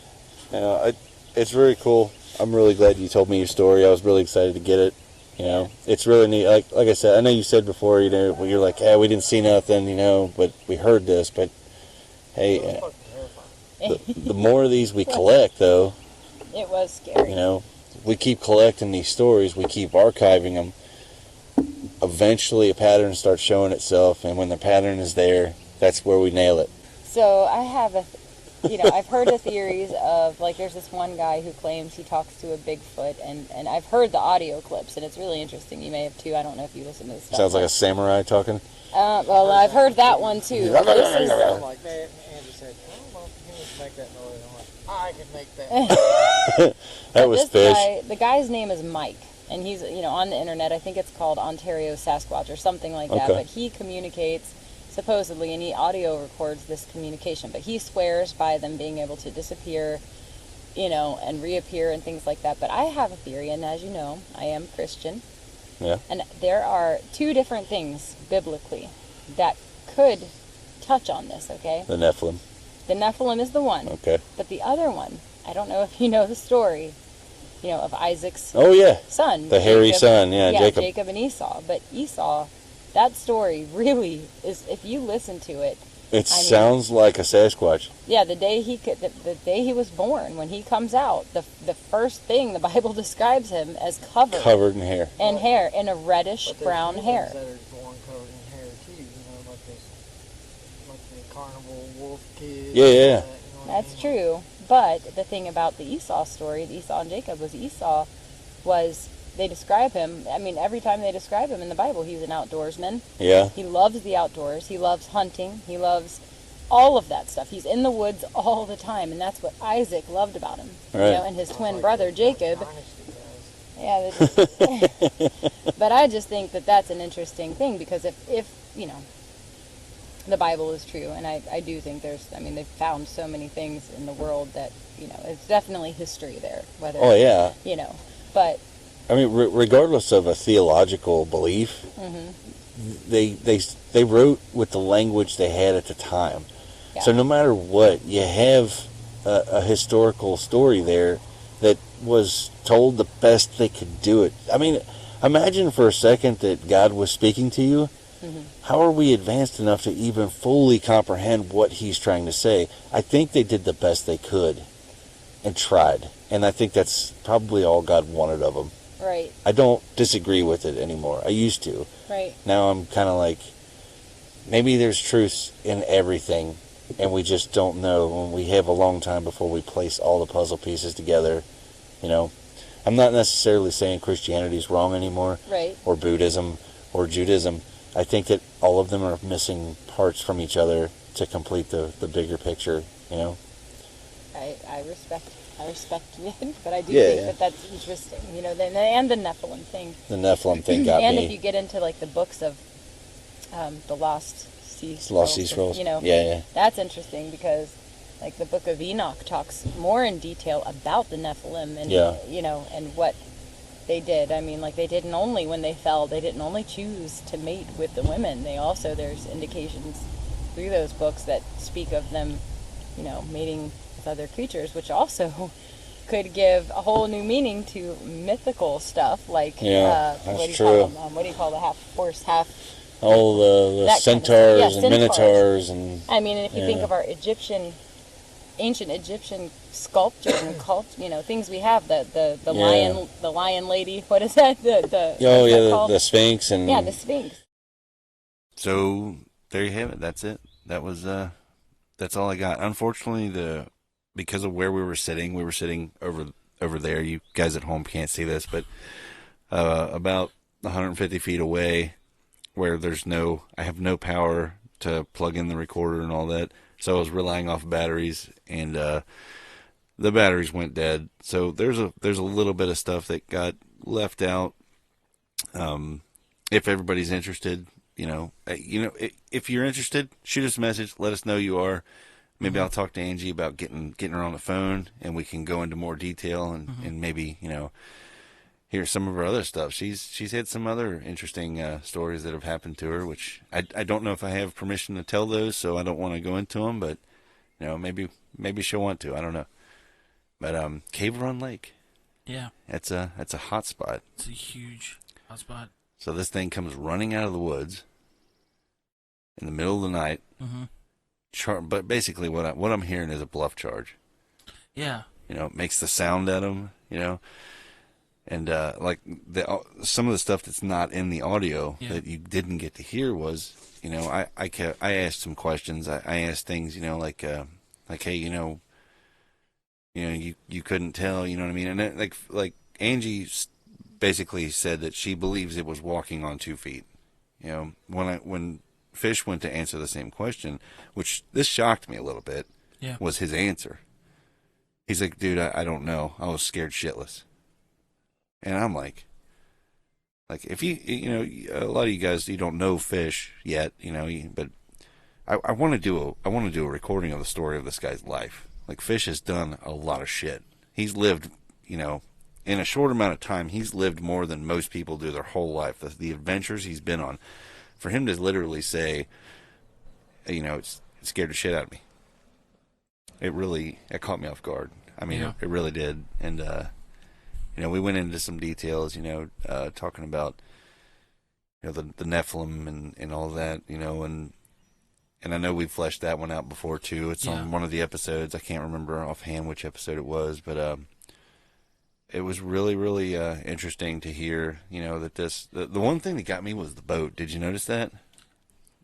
You know, it's very cool. I'm really glad you told me your story. I was really excited to get it. You know, it's really neat. Like I said, I know you said before, you know, when you're like, hey, we didn't see nothing, you know, but we heard this. But hey, the more of these we collect, though, it was scary. You know, we keep collecting these stories, we keep archiving them. Eventually, a pattern starts showing itself, and when the pattern is there, that's where we nail it. So I have I've heard the theories of, like, there's this one guy who claims he talks to a Bigfoot, and I've heard the audio clips, and it's really interesting. You may have too. I don't know if you listen to this stuff. Sounds like a samurai talking. Well, I've heard that one too. Like that, Angie said, I don't know if you can make that noise. I'm like, I can make that. That was fish. The guy's name is Mike, and he's, you know, on the internet. I think it's called Ontario Sasquatch or something like that. But he communicates supposedly, and he audio records this communication, but he swears by them being able to disappear, you know, and reappear and things like that. But I have a theory, and as you know, I am Christian. Yeah. And there are two different things biblically that could touch on this, okay? The Nephilim. The Nephilim is the one. Okay. But the other one, I don't know if you know the story, you know, of Isaac's son. The hairy son, Jacob. Jacob and Esau. But Esau, that story really is, if you listen to it, it sounds like a Sasquatch. Yeah, the day he was born, when he comes out, the first thing the Bible describes him as covered in hair. And hair, in a reddish brown hair. That are born covered in hair too, you know, like the carnival wolf kid. Yeah. You know That's true. But the thing about the Esau story, the Esau and Jacob, was they describe him, I mean, every time they describe him in the Bible, he's an outdoorsman. Yeah. He loves the outdoors. He loves hunting. He loves all of that stuff. He's in the woods all the time, and that's what Isaac loved about him. Right. You know, and his twin brother, Jacob. Yeah. But I just think that that's an interesting thing, because if you know, the Bible is true, and I do think they've found so many things in the world that, it's definitely history there. Whether, Oh, yeah. But... I mean, regardless of a theological belief, they wrote with the language they had at the time. Yeah. So no matter what, you have a historical story there that was told the best they could do it. I mean, imagine for a second that God was speaking to you. How are we advanced enough to even fully comprehend what he's trying to say? I think they did the best they could and tried. And I think that's probably all God wanted of them. Right. I don't disagree with it anymore. I used to. Right. Now I'm kind of like, maybe there's truth in everything, and we just don't know. And we have a long time before we place all the puzzle pieces together. I'm not necessarily saying Christianity's wrong anymore. Right. Or Buddhism or Judaism. I think that all of them are missing parts from each other to complete the bigger picture, I respect it, but I do think that that's interesting, and the Nephilim thing. The Nephilim thing got and me. if you get into, like, the books of the Lost Sea Scrolls. Lost Sea Scrolls. That's interesting because, like, the book of Enoch talks more in detail about the Nephilim and, and what they did. I mean, like, they didn't only, when they fell, they didn't only choose to mate with the women. There's indications through those books that speak of them, mating with other creatures, which also could give a whole new meaning to mythical stuff, like, what do you call the half horse, half... Oh, the centaurs and minotaurs and... I mean, and if you think of our ancient Egyptian sculpture and things we have, the lion lady, what is that? The Sphinx and... Yeah, the Sphinx. So, there you have it. That's it. That's all I got. Unfortunately, because of where we were sitting over there. You guys at home can't see this, but about 150 feet away, where I have no power to plug in the recorder and all that. So I was relying off batteries, and the batteries went dead. So there's a little bit of stuff that got left out. If everybody's interested, if you're interested, shoot us a message. Let us know you are. Maybe I'll talk to Angie about getting her on the phone, and we can go into more detail and maybe hear some of her other stuff. She's had some other interesting stories that have happened to her, which I don't know if I have permission to tell those, so I don't want to go into them. But maybe she'll want to. I don't know. But Cave Run Lake, that's a hot spot. It's a huge hot spot. So this thing comes running out of the woods in the middle of the night. But basically, what I'm hearing is a bluff charge. Yeah. It makes the sound at them. And like some of the stuff that's not in the audio that you didn't get to hear was, I asked some questions. I asked things, like hey, you couldn't tell, you know what I mean? And then, like Angie basically said that she believes it was walking on 2 feet. When Fish went to answer the same question, which this shocked me a little bit, was his answer. He's like, dude, I don't know. I was scared shitless. And I'm like if a lot of you guys, you don't know Fish yet, but I want to do a recording of the story of this guy's life. Like, Fish has done a lot of shit. He's lived, in a short amount of time, he's lived more than most people do their whole life. The adventures he's been on. For him to literally say, it scared the shit out of me. It caught me off guard. I mean, it really did. And, we went into some details, talking about, the Nephilim and all that, and I know we've fleshed that one out before too. It's on one of the episodes. I can't remember offhand which episode it was, but, it was really, really interesting to hear, that the one thing that got me was the boat. Did you notice that?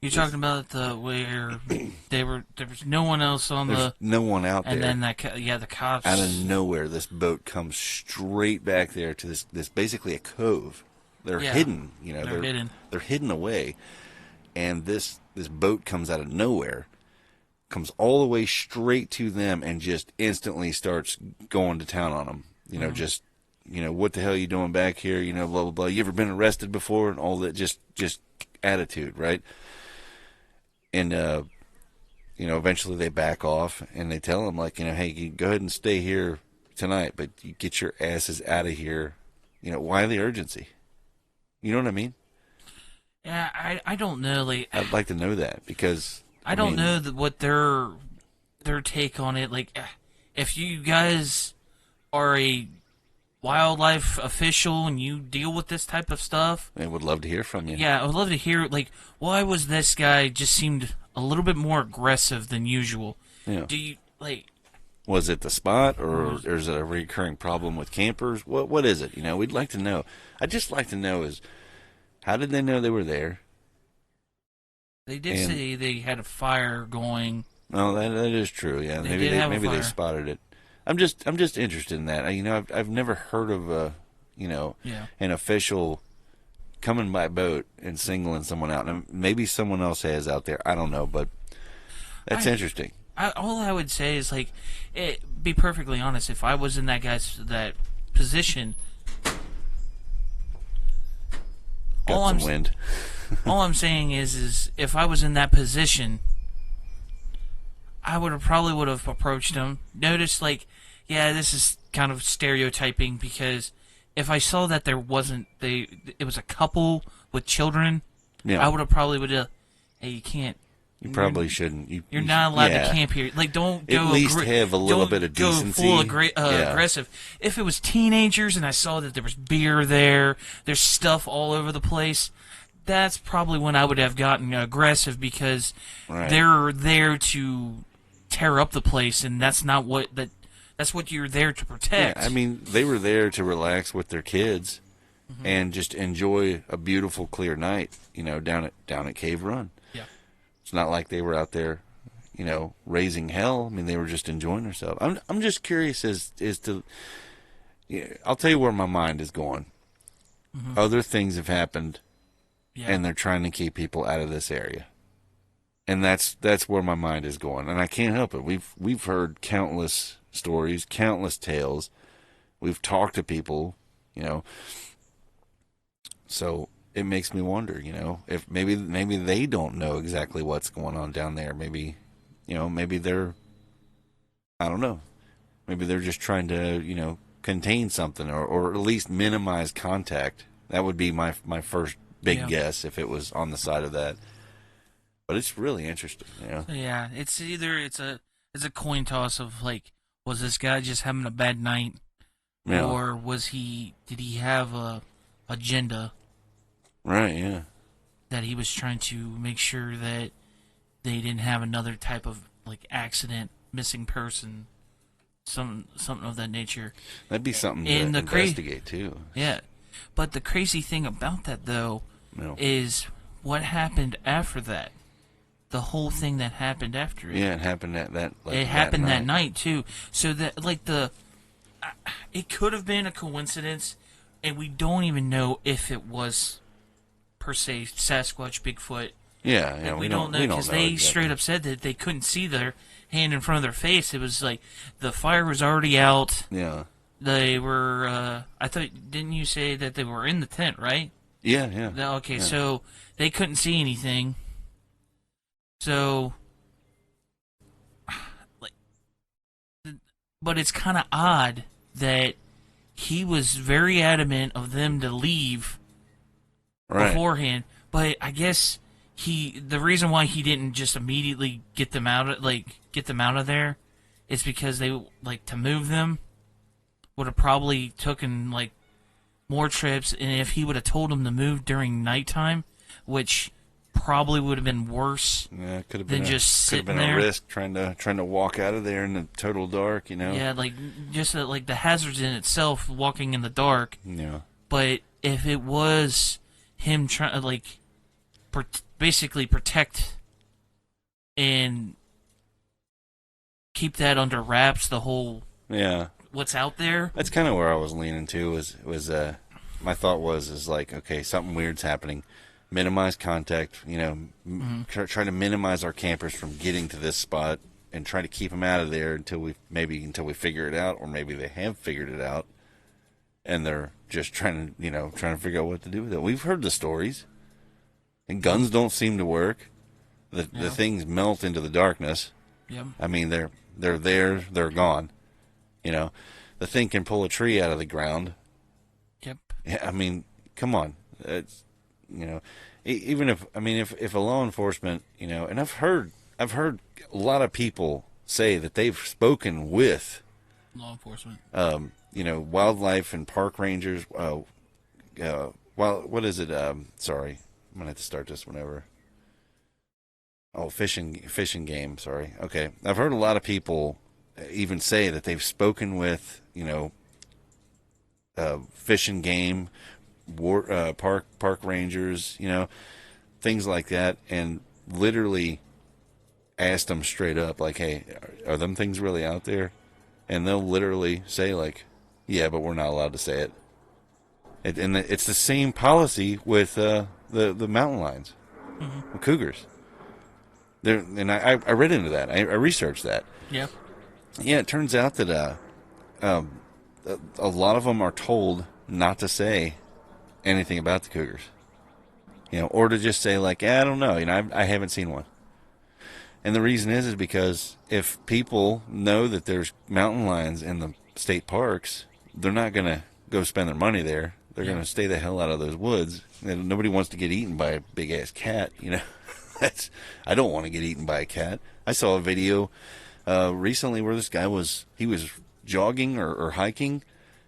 You're talking about where there was no one else on There's no one out there. And then the cops. Out of nowhere, this boat comes straight back there to this basically a cove. They're hidden, They're hidden. They're hidden away. And this boat comes out of nowhere, comes all the way straight to them, and just instantly starts going to town on them. Just, what the hell are you doing back here? Blah, blah, blah. You ever been arrested before? And all that, just attitude, right? And eventually they back off and they tell him, like, hey, you go ahead and stay here tonight, but you get your asses out of here. Why the urgency? You know what I mean? Yeah, I don't know. Like, I'd like to know that, because I don't know what their take on it. Like, if you guys are a wildlife official and you deal with this type of stuff, I would love to hear from you. Yeah, I would love to hear, like, why was this guy just seemed a little bit more aggressive than usual? Yeah. Do you, like... Was it the spot, or is it a recurring problem with campers? What is it? We'd like to know. I'd just like to know is, how did they know they were there? They did say they had a fire going. No, that is true. Yeah, maybe they spotted it. I'm just interested in that. I've never heard of an official coming by boat and singling someone out. And maybe someone else has out there. I don't know, but that's interesting. All I would say is, like, be perfectly honest. If I was in that position, got some wind. All I'm saying is if I was in that position, I probably would have approached him. Notice, like, yeah, this is kind of stereotyping, because if I saw that it was a couple with children, I would have hey, you can't. You probably shouldn't. You're not allowed to camp here. Like, don't go... At least have a little bit of decency. Don't go full aggressive. If it was teenagers and I saw that there was beer there's stuff all over the place, that's probably when I would have gotten aggressive, because they're there to tear up the place, and that's not what... That's what you're there to protect. Yeah, they were there to relax with their kids and just enjoy a beautiful, clear night, down at Cave Run. Yeah. It's not like they were out there, raising hell. They were just enjoying themselves. I'm just curious as to. I'll tell you where my mind is going. Mm-hmm. Other things have happened, and they're trying to keep people out of this area, and that's where my mind is going. And I can't help it. We've heard countless stories, countless tales. We've talked to people, So it makes me wonder, if maybe they don't know exactly what's going on down there. Maybe, maybe they're, I don't know. Maybe they're just trying to, contain something, or at least minimize contact. That would be my first big guess if it was on the side of that. But it's really interesting, Yeah, it's either it's a coin toss of, like, was this guy just having a bad night, or did he have a agenda? Right, yeah. That he was trying to make sure that they didn't have another type of, like, accident, missing person, something of that nature. That'd be something to investigate too. Yeah, but the crazy thing about that, though, is what happened after that. The whole thing that happened after it. Yeah, it happened that night too. So that, like, it could have been a coincidence, and we don't even know if it was per se Sasquatch, Bigfoot. Yeah, we don't know, because they straight up said that they couldn't see their hand in front of their face. It was like the fire was already out. Yeah. They were. Didn't you say that they were in the tent, right? Yeah. Okay, yeah. So they couldn't see anything. So, like, but it's kind of odd that he was very adamant of them to leave beforehand. But I guess the reason why he didn't just immediately get them out of there is because they, like, to move them would have probably taken, like, more trips, and if he would have told them to move during nighttime, which probably would have been worse. Yeah, it could have been just sitting could have been there. A risk trying to walk out of there in the total dark, Yeah, like, just like the hazards in itself, walking in the dark. Yeah. But if it was him trying to, like, basically protect and keep that under wraps, the whole what's out there. That's kind of where I was leaning to. Was my thought was like, okay, something weird's happening. Minimize contact, try to minimize our campers from getting to this spot, and try to keep them out of there until we figure it out, or maybe they have figured it out, and they're just trying to figure out what to do with it. We've heard the stories, and guns don't seem to work. The things melt into the darkness. Yep. I mean, they're there, they're gone. You know, the thing can pull a tree out of the ground. Yep. Yeah, I mean, come on. It's, you know, even if a law enforcement, you know, and I've heard a lot of people say that they've spoken with law enforcement. You know, wildlife and park rangers. What is it? Sorry, I'm gonna have to start this whenever. Oh, fishing game. Sorry. Okay, I've heard a lot of people even say that they've spoken with, you know, fish and game, park rangers, you know, things like that, and literally asked them straight up, like, "Hey, are them things really out there?" And they'll literally say, like, "Yeah, but we're not allowed to say it." And it's the same policy with the mountain lions, the cougars. And I read into that. I researched that. Yeah. Yeah, it turns out that a lot of them are told not to say anything about the cougars, you know, or to just say, like, I don't know, you know, I haven't seen one. And the reason is because if people know that there's mountain lions in the state parks, they're not going to go spend their money there. They're going to stay the hell out of those woods. And nobody wants to get eaten by a big ass cat, you know. I don't want to get eaten by a cat. I saw a video recently where this guy was jogging or hiking.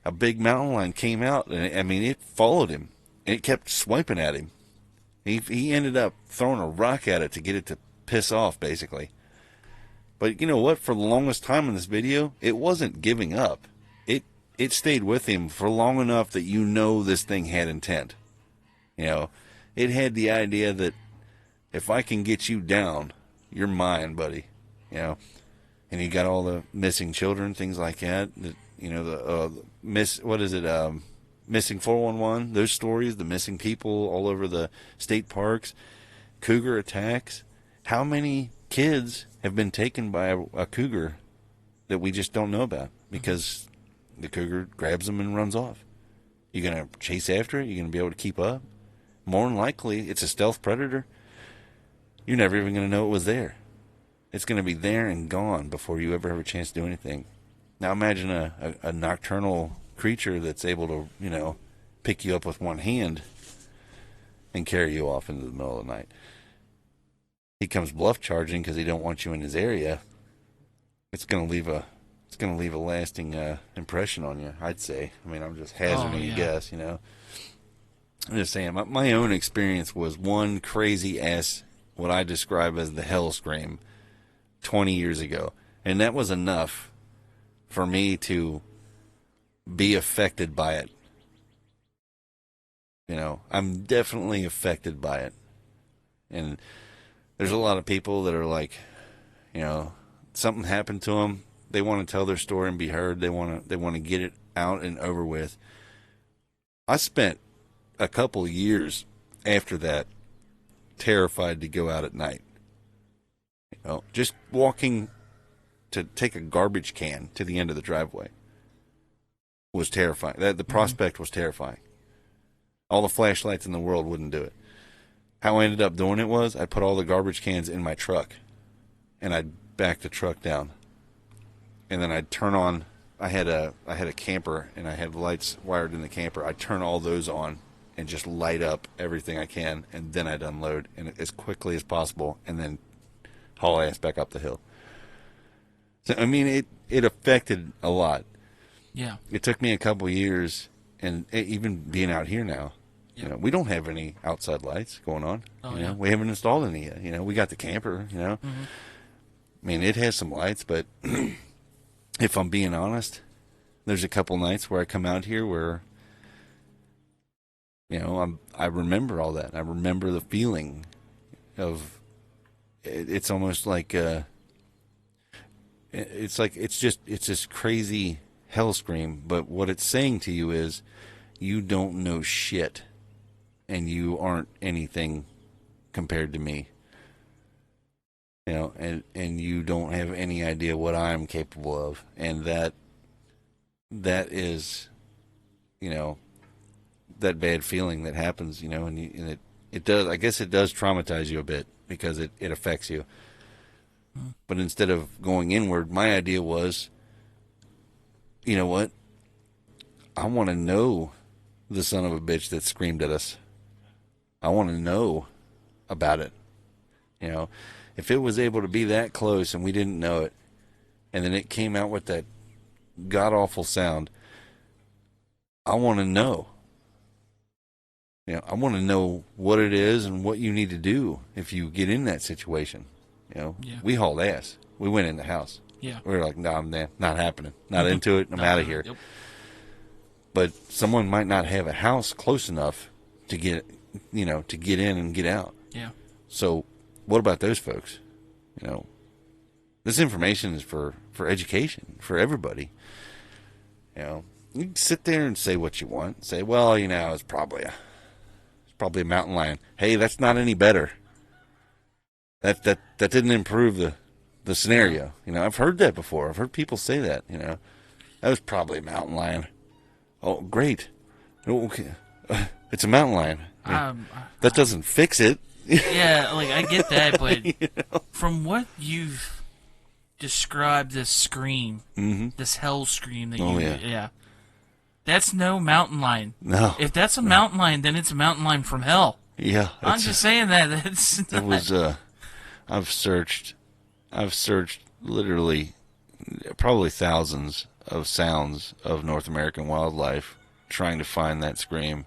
A big mountain lion came out, and I mean, it followed him. And it kept swiping at him. He ended up throwing a rock at it to get it to piss off, basically. But you know what? For the longest time in this video, it wasn't giving up. It stayed with him for long enough that you know this thing had intent. You know, it had the idea that if I can get you down, you're mine, buddy. You know, and he got all the missing children, things like that. You know, missing 411, those stories, the missing people all over the state parks, cougar attacks. How many kids have been taken by a cougar that we just don't know about because the cougar grabs them and runs off? You going to chase after it? You going to be able to keep up? More than likely, it's a stealth predator. You're never even going to know it was there. It's going to be there and gone before you ever have a chance to do anything. Now imagine a nocturnal creature that's able to, you know, pick you up with one hand and carry you off into the middle of the night. He comes bluff charging because he don't want you in his area. It's going to leave a lasting impression on you, I'd say. I mean, I'm just hazarding a guess, you know. I'm just saying, my own experience was one crazy ass, what I describe as the hell scream 20 years ago. And that was enough for me to be affected by it. You know, I'm definitely affected by it. And there's a lot of people that are like, you know, something happened to them. They want to tell their story and be heard. They want to get it out and over with. I spent a couple of years after that terrified to go out at night. You know, just walking to take a garbage can to the end of the driveway was terrifying. The prospect was terrifying. All the flashlights in the world wouldn't do it. How I ended up doing it was I put all the garbage cans in my truck and I'd back the truck down. And then I'd turn on, I had a camper and I had lights wired in the camper. I'd turn all those on and just light up everything I can, and then I'd unload and as quickly as possible and then haul ass back up the hill. So, I mean, it affected a lot. Yeah. It took me a couple of years, and even being out here now, you know, we don't have any outside lights going on. Oh, you know, we haven't installed any yet. You know, we got the camper, you know. Mm-hmm. I mean, it has some lights, but if I'm being honest, there's a couple nights where I come out here where, you know, I remember all that. I remember the feeling of, it's almost like, it's this crazy hell scream, but what it's saying to you is, you don't know shit, and you aren't anything compared to me. You know, and you don't have any idea what I'm capable of, and that is, you know, that bad feeling that happens, you know, and it does, I guess it does traumatize you a bit because it affects you. But instead of going inward, my idea was, you know what? I want to know the son of a bitch that screamed at us. I want to know about it. You know, if it was able to be that close and we didn't know it, and then it came out with that god-awful sound, I want to know. You know, I want to know what it is and what you need to do if you get in that situation. You know, we hauled ass. We went in the house. Yeah. We were like, no, I'm not happening. Not into it. I'm out of here. Yep. But someone might not have a house close enough to get, you know, to get in and get out. Yeah. So what about those folks? You know, this information is for education, for everybody. You know, you can sit there and say what you want. Say, well, you know, it's probably a mountain lion. Hey, that's not any better. That didn't improve the scenario. You know, I've heard that before. I've heard people say that, you know. That was probably a mountain lion. Oh, great. Okay. It's a mountain lion. That doesn't fix it. Yeah, like, I get that, but you know? From what you've described this scream, this hell scream that that's no mountain lion. No. If that's a mountain lion, then it's a mountain lion from hell. Yeah. I'm just saying that. It was, I've searched literally probably thousands of sounds of North American wildlife trying to find that scream.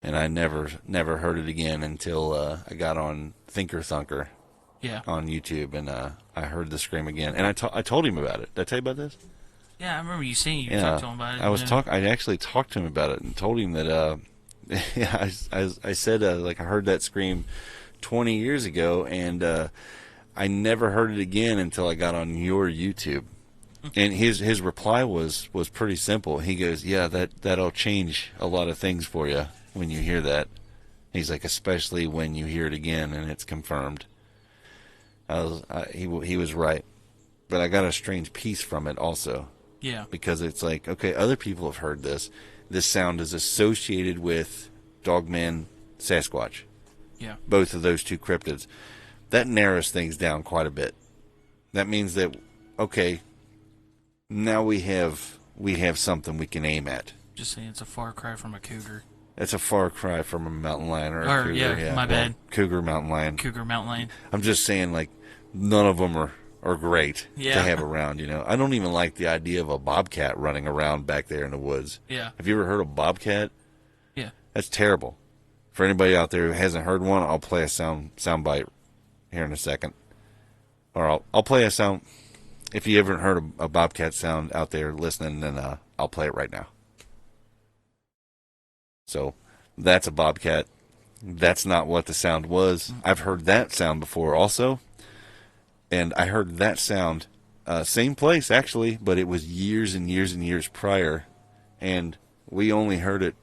And I never heard it again until I got on Thinker Thunker on YouTube, and I heard the scream again. And I told him about it. Did I tell you about this? Yeah, I remember you saying you talked to him about it. I actually talked to him about it and told him that I said like I heard that scream 20 years ago, and I never heard it again until I got on your YouTube. And his reply was pretty simple. He goes, "Yeah, that'll change a lot of things for you when you hear that." He's like, especially when you hear it again and it's confirmed. He was right, but I got a strange peace from it also. Yeah. Because it's like, okay, other people have heard this. This sound is associated with Dogman, Sasquatch. Yeah. Both of those two cryptids. That narrows things down quite a bit. That means that, okay, now we have something we can aim at. Just saying, it's a far cry from a cougar. It's a far cry from a mountain lion or a cougar. Yeah, my bad. Cougar, mountain lion. Cougar, mountain lion. I'm just saying, like, none of them are great to have around, you know. I don't even like the idea of a bobcat running around back there in the woods. Yeah. Have you ever heard of bobcat? Yeah. That's terrible. For anybody out there who hasn't heard one, I'll play a sound bite here in a second. Or I'll play a sound. If you haven't heard a bobcat sound out there listening, then I'll play it right now. So that's a bobcat. That's not what the sound was. I've heard that sound before also. And I heard that sound, same place actually, but it was years and years and years prior. And we only heard it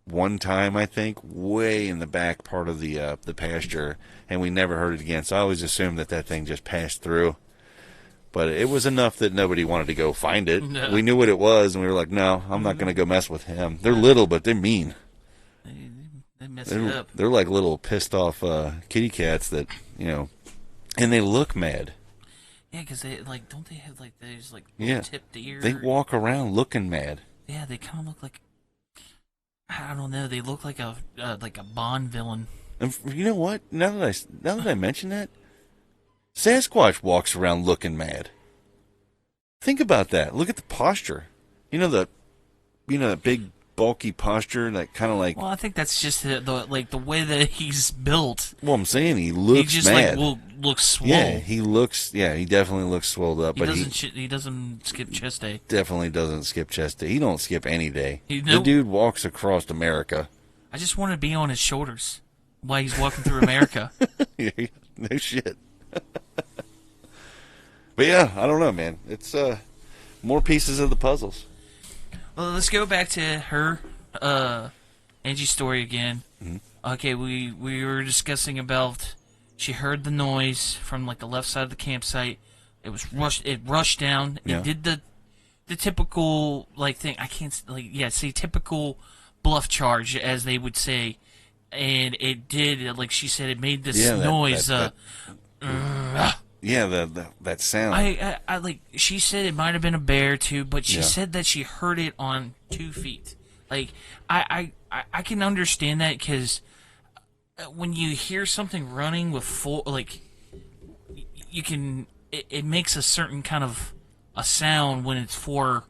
one time, I think, way in the back part of the pasture. And we never heard it again. So I always assumed that thing just passed through. But it was enough that nobody wanted to go find it. No. We knew what it was, and we were like, no, I'm not going to go mess with him. They're little, but they're mean. They mess it up. They're like little pissed off kitty cats that, you know, and they look mad. Yeah, because they, like, don't they have, like, those, like, tipped ears? They walk around looking mad. Yeah, they kind of look like, I don't know, they look like a Bond villain. And you know what? Now that I mention that, Sasquatch walks around looking mad. Think about that. Look at the posture. You know that big bulky posture, that kind of like. Well, I think that's just the way that he's built. Well, I'm saying he looks mad. Like looks swole. Yeah, he definitely looks swolled up. He doesn't skip chest day. Definitely doesn't skip chest day. He don't skip any day. The dude walks across America. I just want to be on his shoulders while he's walking through America. Yeah, no shit. But yeah, I don't know, man. It's more pieces of the puzzles. Well, let's go back to her, Angie's story again. Mm-hmm. Okay, we were discussing about she heard the noise from like the left side of the campsite. It was rushed. It rushed down. Yeah. It did the typical like thing. I can't say typical bluff charge, as they would say. and it did, like she said, it made this Yeah, noise. That sound. I like. She said it might have been a bear too, but she Yeah. said that she heard it on 2 feet. Like I can understand that because when you hear something running with full, like you can, it makes a certain kind of a sound when it's four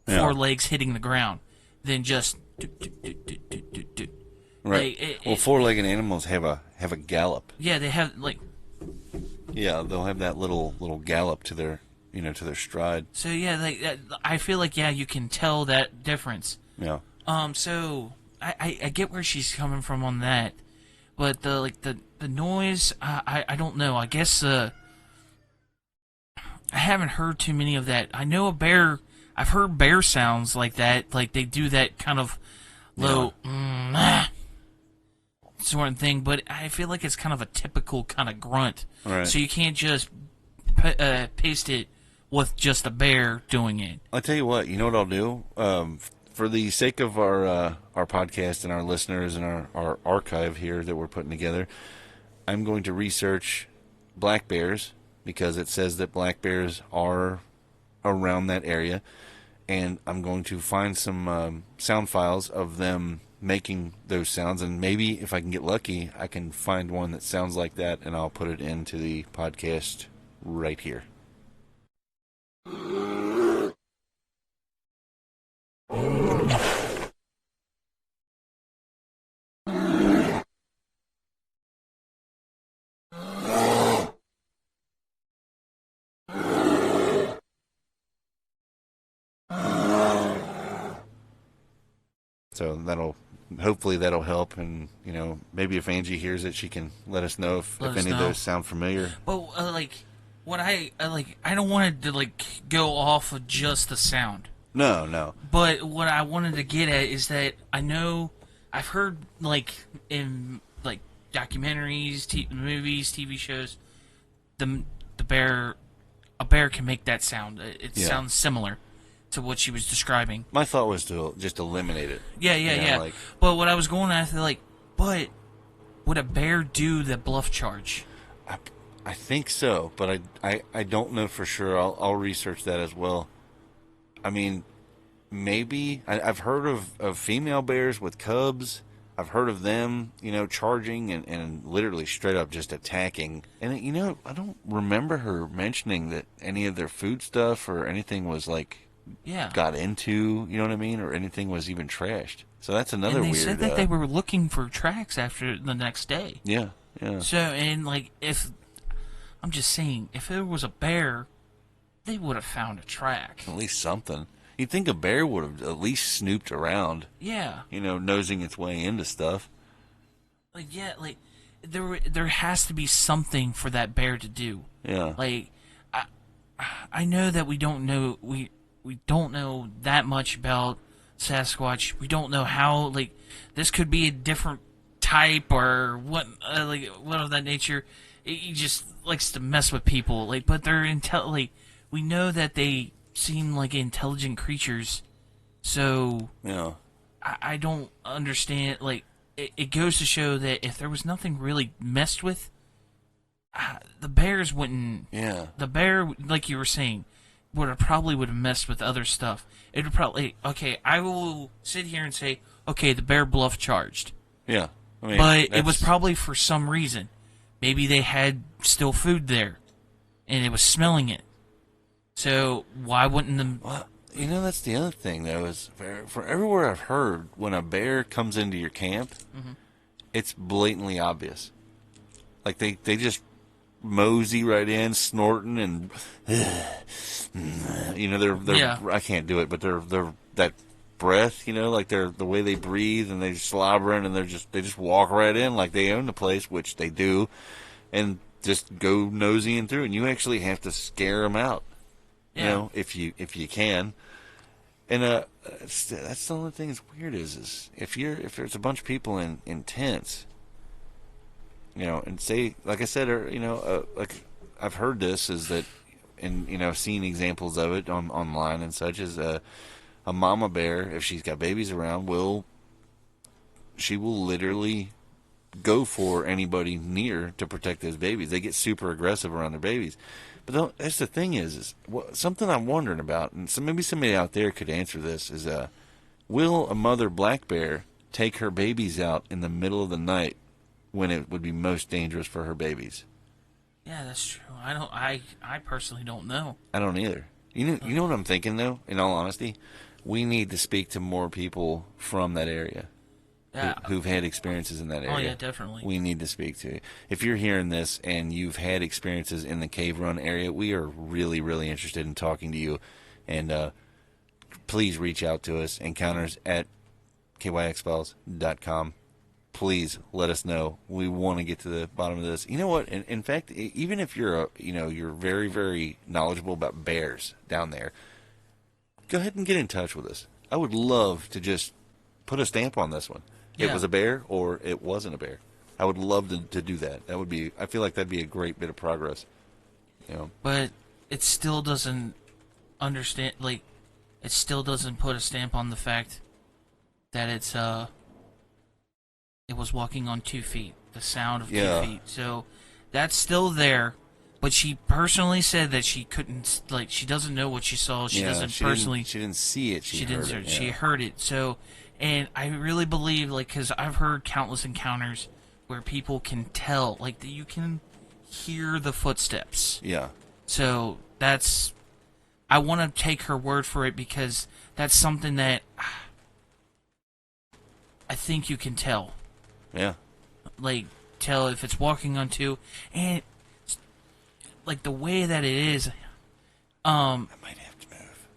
legs hitting the ground, than just. Right. Like, four-legged animals have a gallop. Yeah, they have like. Yeah, they'll have that little gallop to their stride. So yeah, like I feel like you can tell that difference. Yeah. So I get where she's coming from on that, but the noise, I don't know. I guess I haven't heard too many of that. I know a bear. I've heard bear sounds like that, like they do that kind of low sort of thing, but I feel like it's kind of a typical kind of grunt. Right. So you can't just paste it with just a bear doing it. I'll tell you what. You know what I'll do? For the sake of our podcast and our listeners and our archive here that we're putting together, I'm going to research black bears because it says that black bears are around that area, and I'm going to find some sound files of them making those sounds, and maybe if I can get lucky, I can find one that sounds like that, and I'll put it into the podcast right here. So hopefully that'll help, and maybe if Angie hears it, she can let us know if any of those sound familiar. Well, what I don't want it to go off of just the sound. No. But what I wanted to get at is that I know I've heard in documentaries, movies, TV shows, a bear can make that sound. It sounds similar to what she was describing. My thought was to just eliminate it. Yeah. But what I was going after, but would a bear do the bluff charge? I think so, but I don't know for sure. I'll research that as well. I mean, maybe I've heard of female bears with cubs. I've heard of them, charging and literally straight up just attacking. And I don't remember her mentioning that any of their food stuff or anything was got into, you know what I mean, or anything was even trashed. So that's another weird. And they said that they were looking for tracks after the next day. Yeah. So if I'm just saying, if there was a bear, they would have found a track. At least something. You'd think a bear would have at least snooped around. Yeah. Nosing its way into stuff. There has to be something for that bear to do. Yeah. I know that we don't know we don't know that much about Sasquatch. We don't know how this could be a different type or what of that nature. He just likes to mess with people. But they're we know that they seem like intelligent creatures. So yeah, I don't understand. It goes to show that if there was nothing really messed with, the bears wouldn't. Yeah. The bear, like you were saying, would have messed with other stuff. It would probably I will sit here and say, okay, the bear bluff charged. Yeah. I mean, but it was probably for some reason. Maybe they had still food there, and it was smelling it. So why wouldn't the? Well, that's the other thing though is for everywhere I've heard, when a bear comes into your camp, it's blatantly obvious. They just mosey right in, snorting and they're I can't do it, but they're that breath, they're the way they breathe and they slobbering and they just walk right in like they own the place, which they do, and just go nosing through, and you actually have to scare them out. If you can. And that's the only thing that's weird is if there's a bunch of people in tents, and say, like I said, I've heard this is that, and seen examples of it online and such, as a mama bear, if she's got babies around, she will literally go for anybody near to protect those babies. They get super aggressive around their babies. But that's the thing is something I'm wondering about, and so maybe somebody out there could answer this, is will a mother black bear take her babies out in the middle of the night when it would be most dangerous for her babies? Yeah, that's true. I personally don't know. I don't either. You know what I'm thinking, though, in all honesty? We need to speak to more people from that area. Yeah. Who've had experiences in that area. Oh, yeah, definitely. We need to speak to. If you're hearing this and you've had experiences in the Cave Run area, we are really, really interested in talking to you. And please reach out to us, encounters@kyxfiles.com. Please let us know. We want to get to the bottom of this. You know what? In fact, even if you're you're very, very knowledgeable about bears down there, go ahead and get in touch with us. I would love to just put a stamp on this one. Yeah. It was a bear or it wasn't a bear. I would love to do that. That would be. I feel like that'd be a great bit of progress. But it still doesn't understand. Like, it still doesn't put a stamp on the fact that it was walking on 2 feet. The sound of 2 feet. So that's still there. But she personally said that she couldn't. Like, she doesn't know what she saw. She doesn't personally. She didn't see it. She heard it. She heard it. So. And I really believe, like, because I've heard countless encounters where people can tell, like, that you can hear the footsteps. Yeah. So that's, I want to take her word for it because that's something that I think you can tell. Yeah. Like, tell if it's walking on 2, and like the way that it is. I might have to move.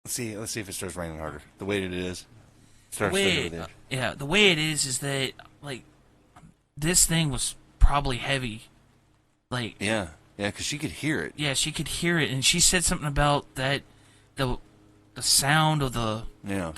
Let's see if it starts raining harder. The way it is. The way it is that, like, this thing was probably heavy. Like, yeah, because she could hear it. Yeah, she could hear it, and she said something about that the sound of the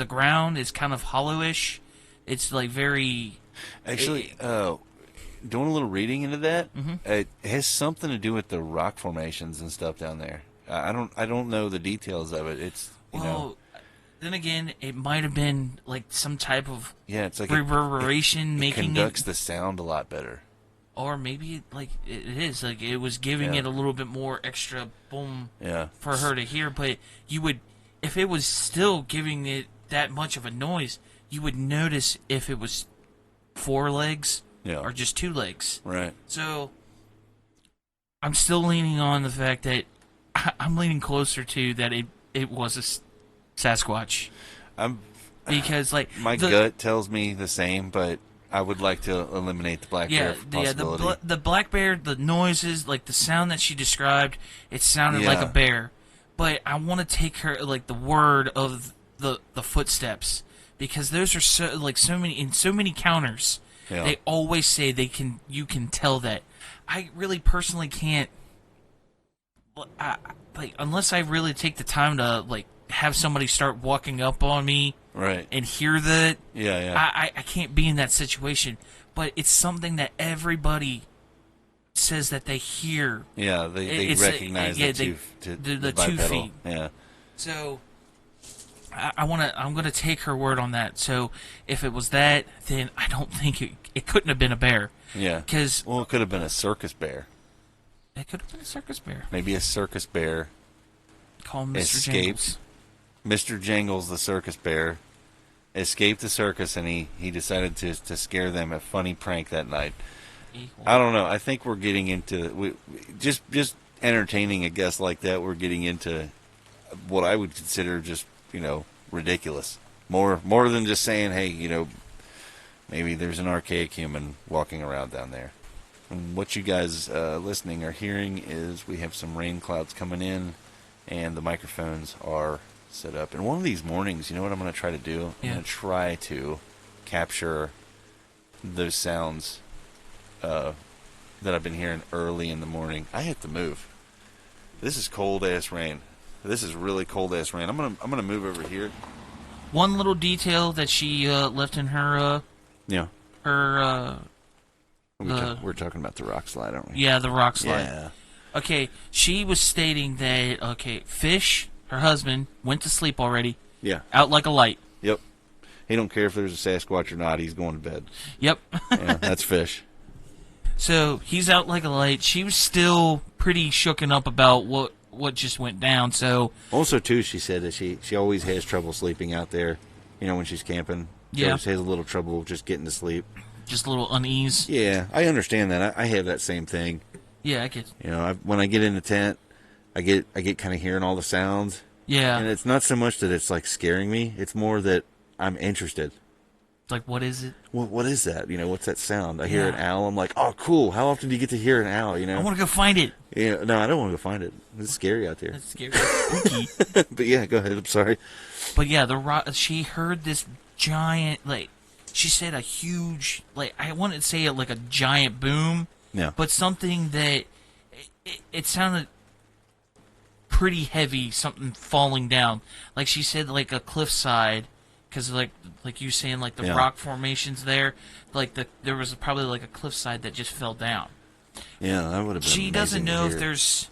ground is kind of hollowish. It's like very. Actually, doing a little reading into that, it has something to do with the rock formations and stuff down there. I don't know the details of it. It's then again, it might have been like some type of it's like reverberation it making conducts the sound a lot better. Or maybe it is like it was giving it a little bit more extra boom for her to hear. But you would, if it was still giving it that much of a noise, you would notice if it was 4 legs or just 2 legs. Right. So I'm still leaning on the fact that I'm leaning closer to that it was a Sasquatch. Because like my gut tells me the same, but I would like to eliminate the black bear possibility. The black bear, the noises, like the sound that she described, it sounded like a bear. But I want to take her like the word of the footsteps, because those are so many counters. Yeah. They always say you can tell that. I really personally can't. Unless I really take the time to have somebody start walking up on me, right, and hear that. I can't be in that situation. But it's something that everybody says that they hear. Yeah, they recognize the 2 feet. Yeah. So I'm gonna take her word on that. So if it was that, then I don't think it couldn't have been a bear. Yeah. It could have been a circus bear. It could have been a circus bear. Maybe a circus bear. Call him Mr. Escaped. Jangles. Mr. Jangles, the circus bear, escaped the circus, and he decided to scare them. A funny prank that night. I don't know. I think we're getting into just entertaining a guest like that. We're getting into what I would consider just ridiculous. More than just saying, hey, maybe there's an archaic human walking around down there. And what you guys listening are hearing is we have some rain clouds coming in, and the microphones are set up. And one of these mornings, you know what I'm going to try to do? I'm going to try to capture those sounds that I've been hearing early in the morning. I have to move. This is cold ass rain. This is really cold ass rain. I'm gonna move over here. One little detail that she left in her we're talking about the rock slide, aren't we? Yeah, the rock slide. Yeah. Okay, she was stating that Fish, her husband, went to sleep already. Yeah. Out like a light. Yep. He don't care if there's a Sasquatch or not. He's going to bed. Yep. Yeah, that's fish. So he's out like a light. She was still pretty shooken up about what just went down. So also too, she said that she always has trouble sleeping out there. You know, when she's camping, she always has a little trouble just getting to sleep. Just a little unease. Yeah, I understand that. I have that same thing. Yeah, I get. You know, when I get in the tent, I get kind of hearing all the sounds. Yeah. And it's not so much that it's like scaring me. It's more that I'm interested. Like, what is it? What is that? You know, what's that sound? I hear an owl. I'm like, oh, cool. How often do you get to hear an owl? You know, I want to go find it. Yeah, no, I don't want to go find it. It's scary out there. It's scary. Spooky. But yeah, go ahead. I'm sorry. But yeah, she heard this giant, like, she said a huge, like, I wanted to say it like a giant boom. Yeah. But something that, it sounded pretty heavy, something falling down. Like she said, like a cliffside, because like you saying, like the rock formations there, like there was probably like a cliffside that just fell down. Yeah, that would have been. She doesn't know if there's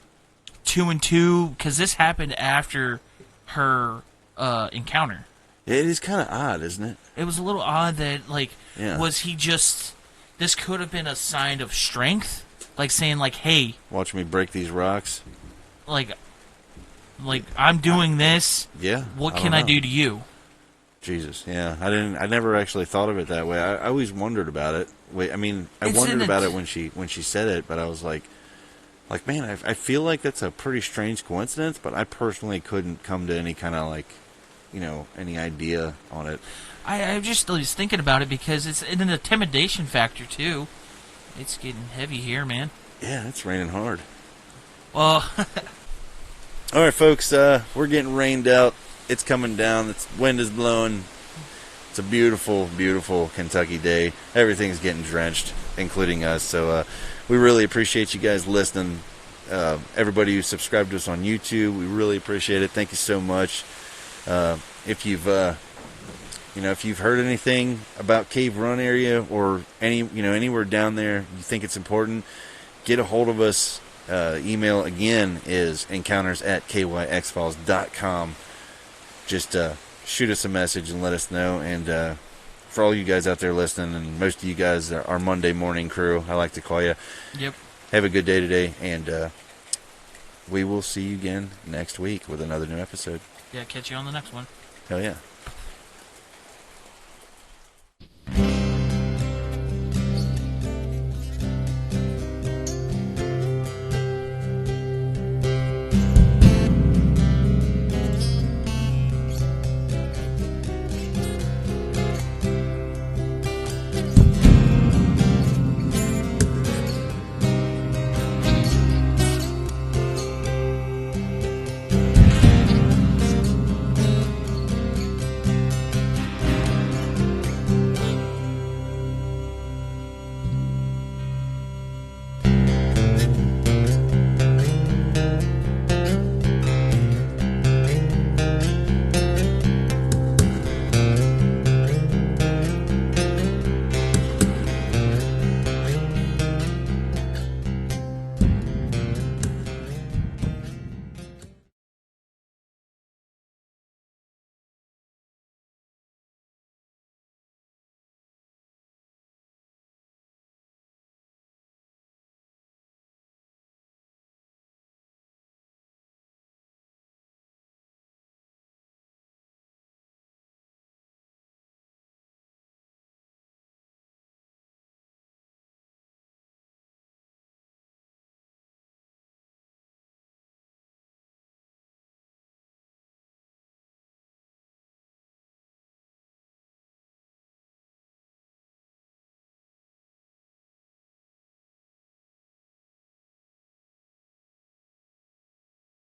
2 and 2, because this happened after her encounter. It is kind of odd, isn't it? It was a little odd that, like, was he just... This could have been a sign of strength. Like, saying, like, hey... Watch me break these rocks. Like I'm doing this. Yeah. What can I do to you? Jesus, yeah. I never actually thought of it that way. I always wondered about it. I mean, I wondered about it when she said it, but I was like, man, I feel like that's a pretty strange coincidence, but I personally couldn't come to any kind of, like, you know, any idea on it. I just was thinking about it because it's an intimidation factor, too. It's getting heavy here, man. Yeah, it's raining hard. Well... All right, folks, we're getting rained out. It's coming down. The wind is blowing. It's a beautiful, beautiful Kentucky day. Everything's getting drenched, including us. So we really appreciate you guys listening. Everybody who subscribed to us on YouTube, we really appreciate it. Thank you so much. If you've heard anything about Cave Run area or anywhere down there, you think it's important, get a hold of us. Email again is encounters@kyxfiles.com. Just shoot us a message and let us know. And for all you guys out there listening, and most of you guys are our Monday morning crew, I like to call you. Yep. Have a good day today, and we will see you again next week with another new episode. Yeah, catch you on the next one. Hell yeah.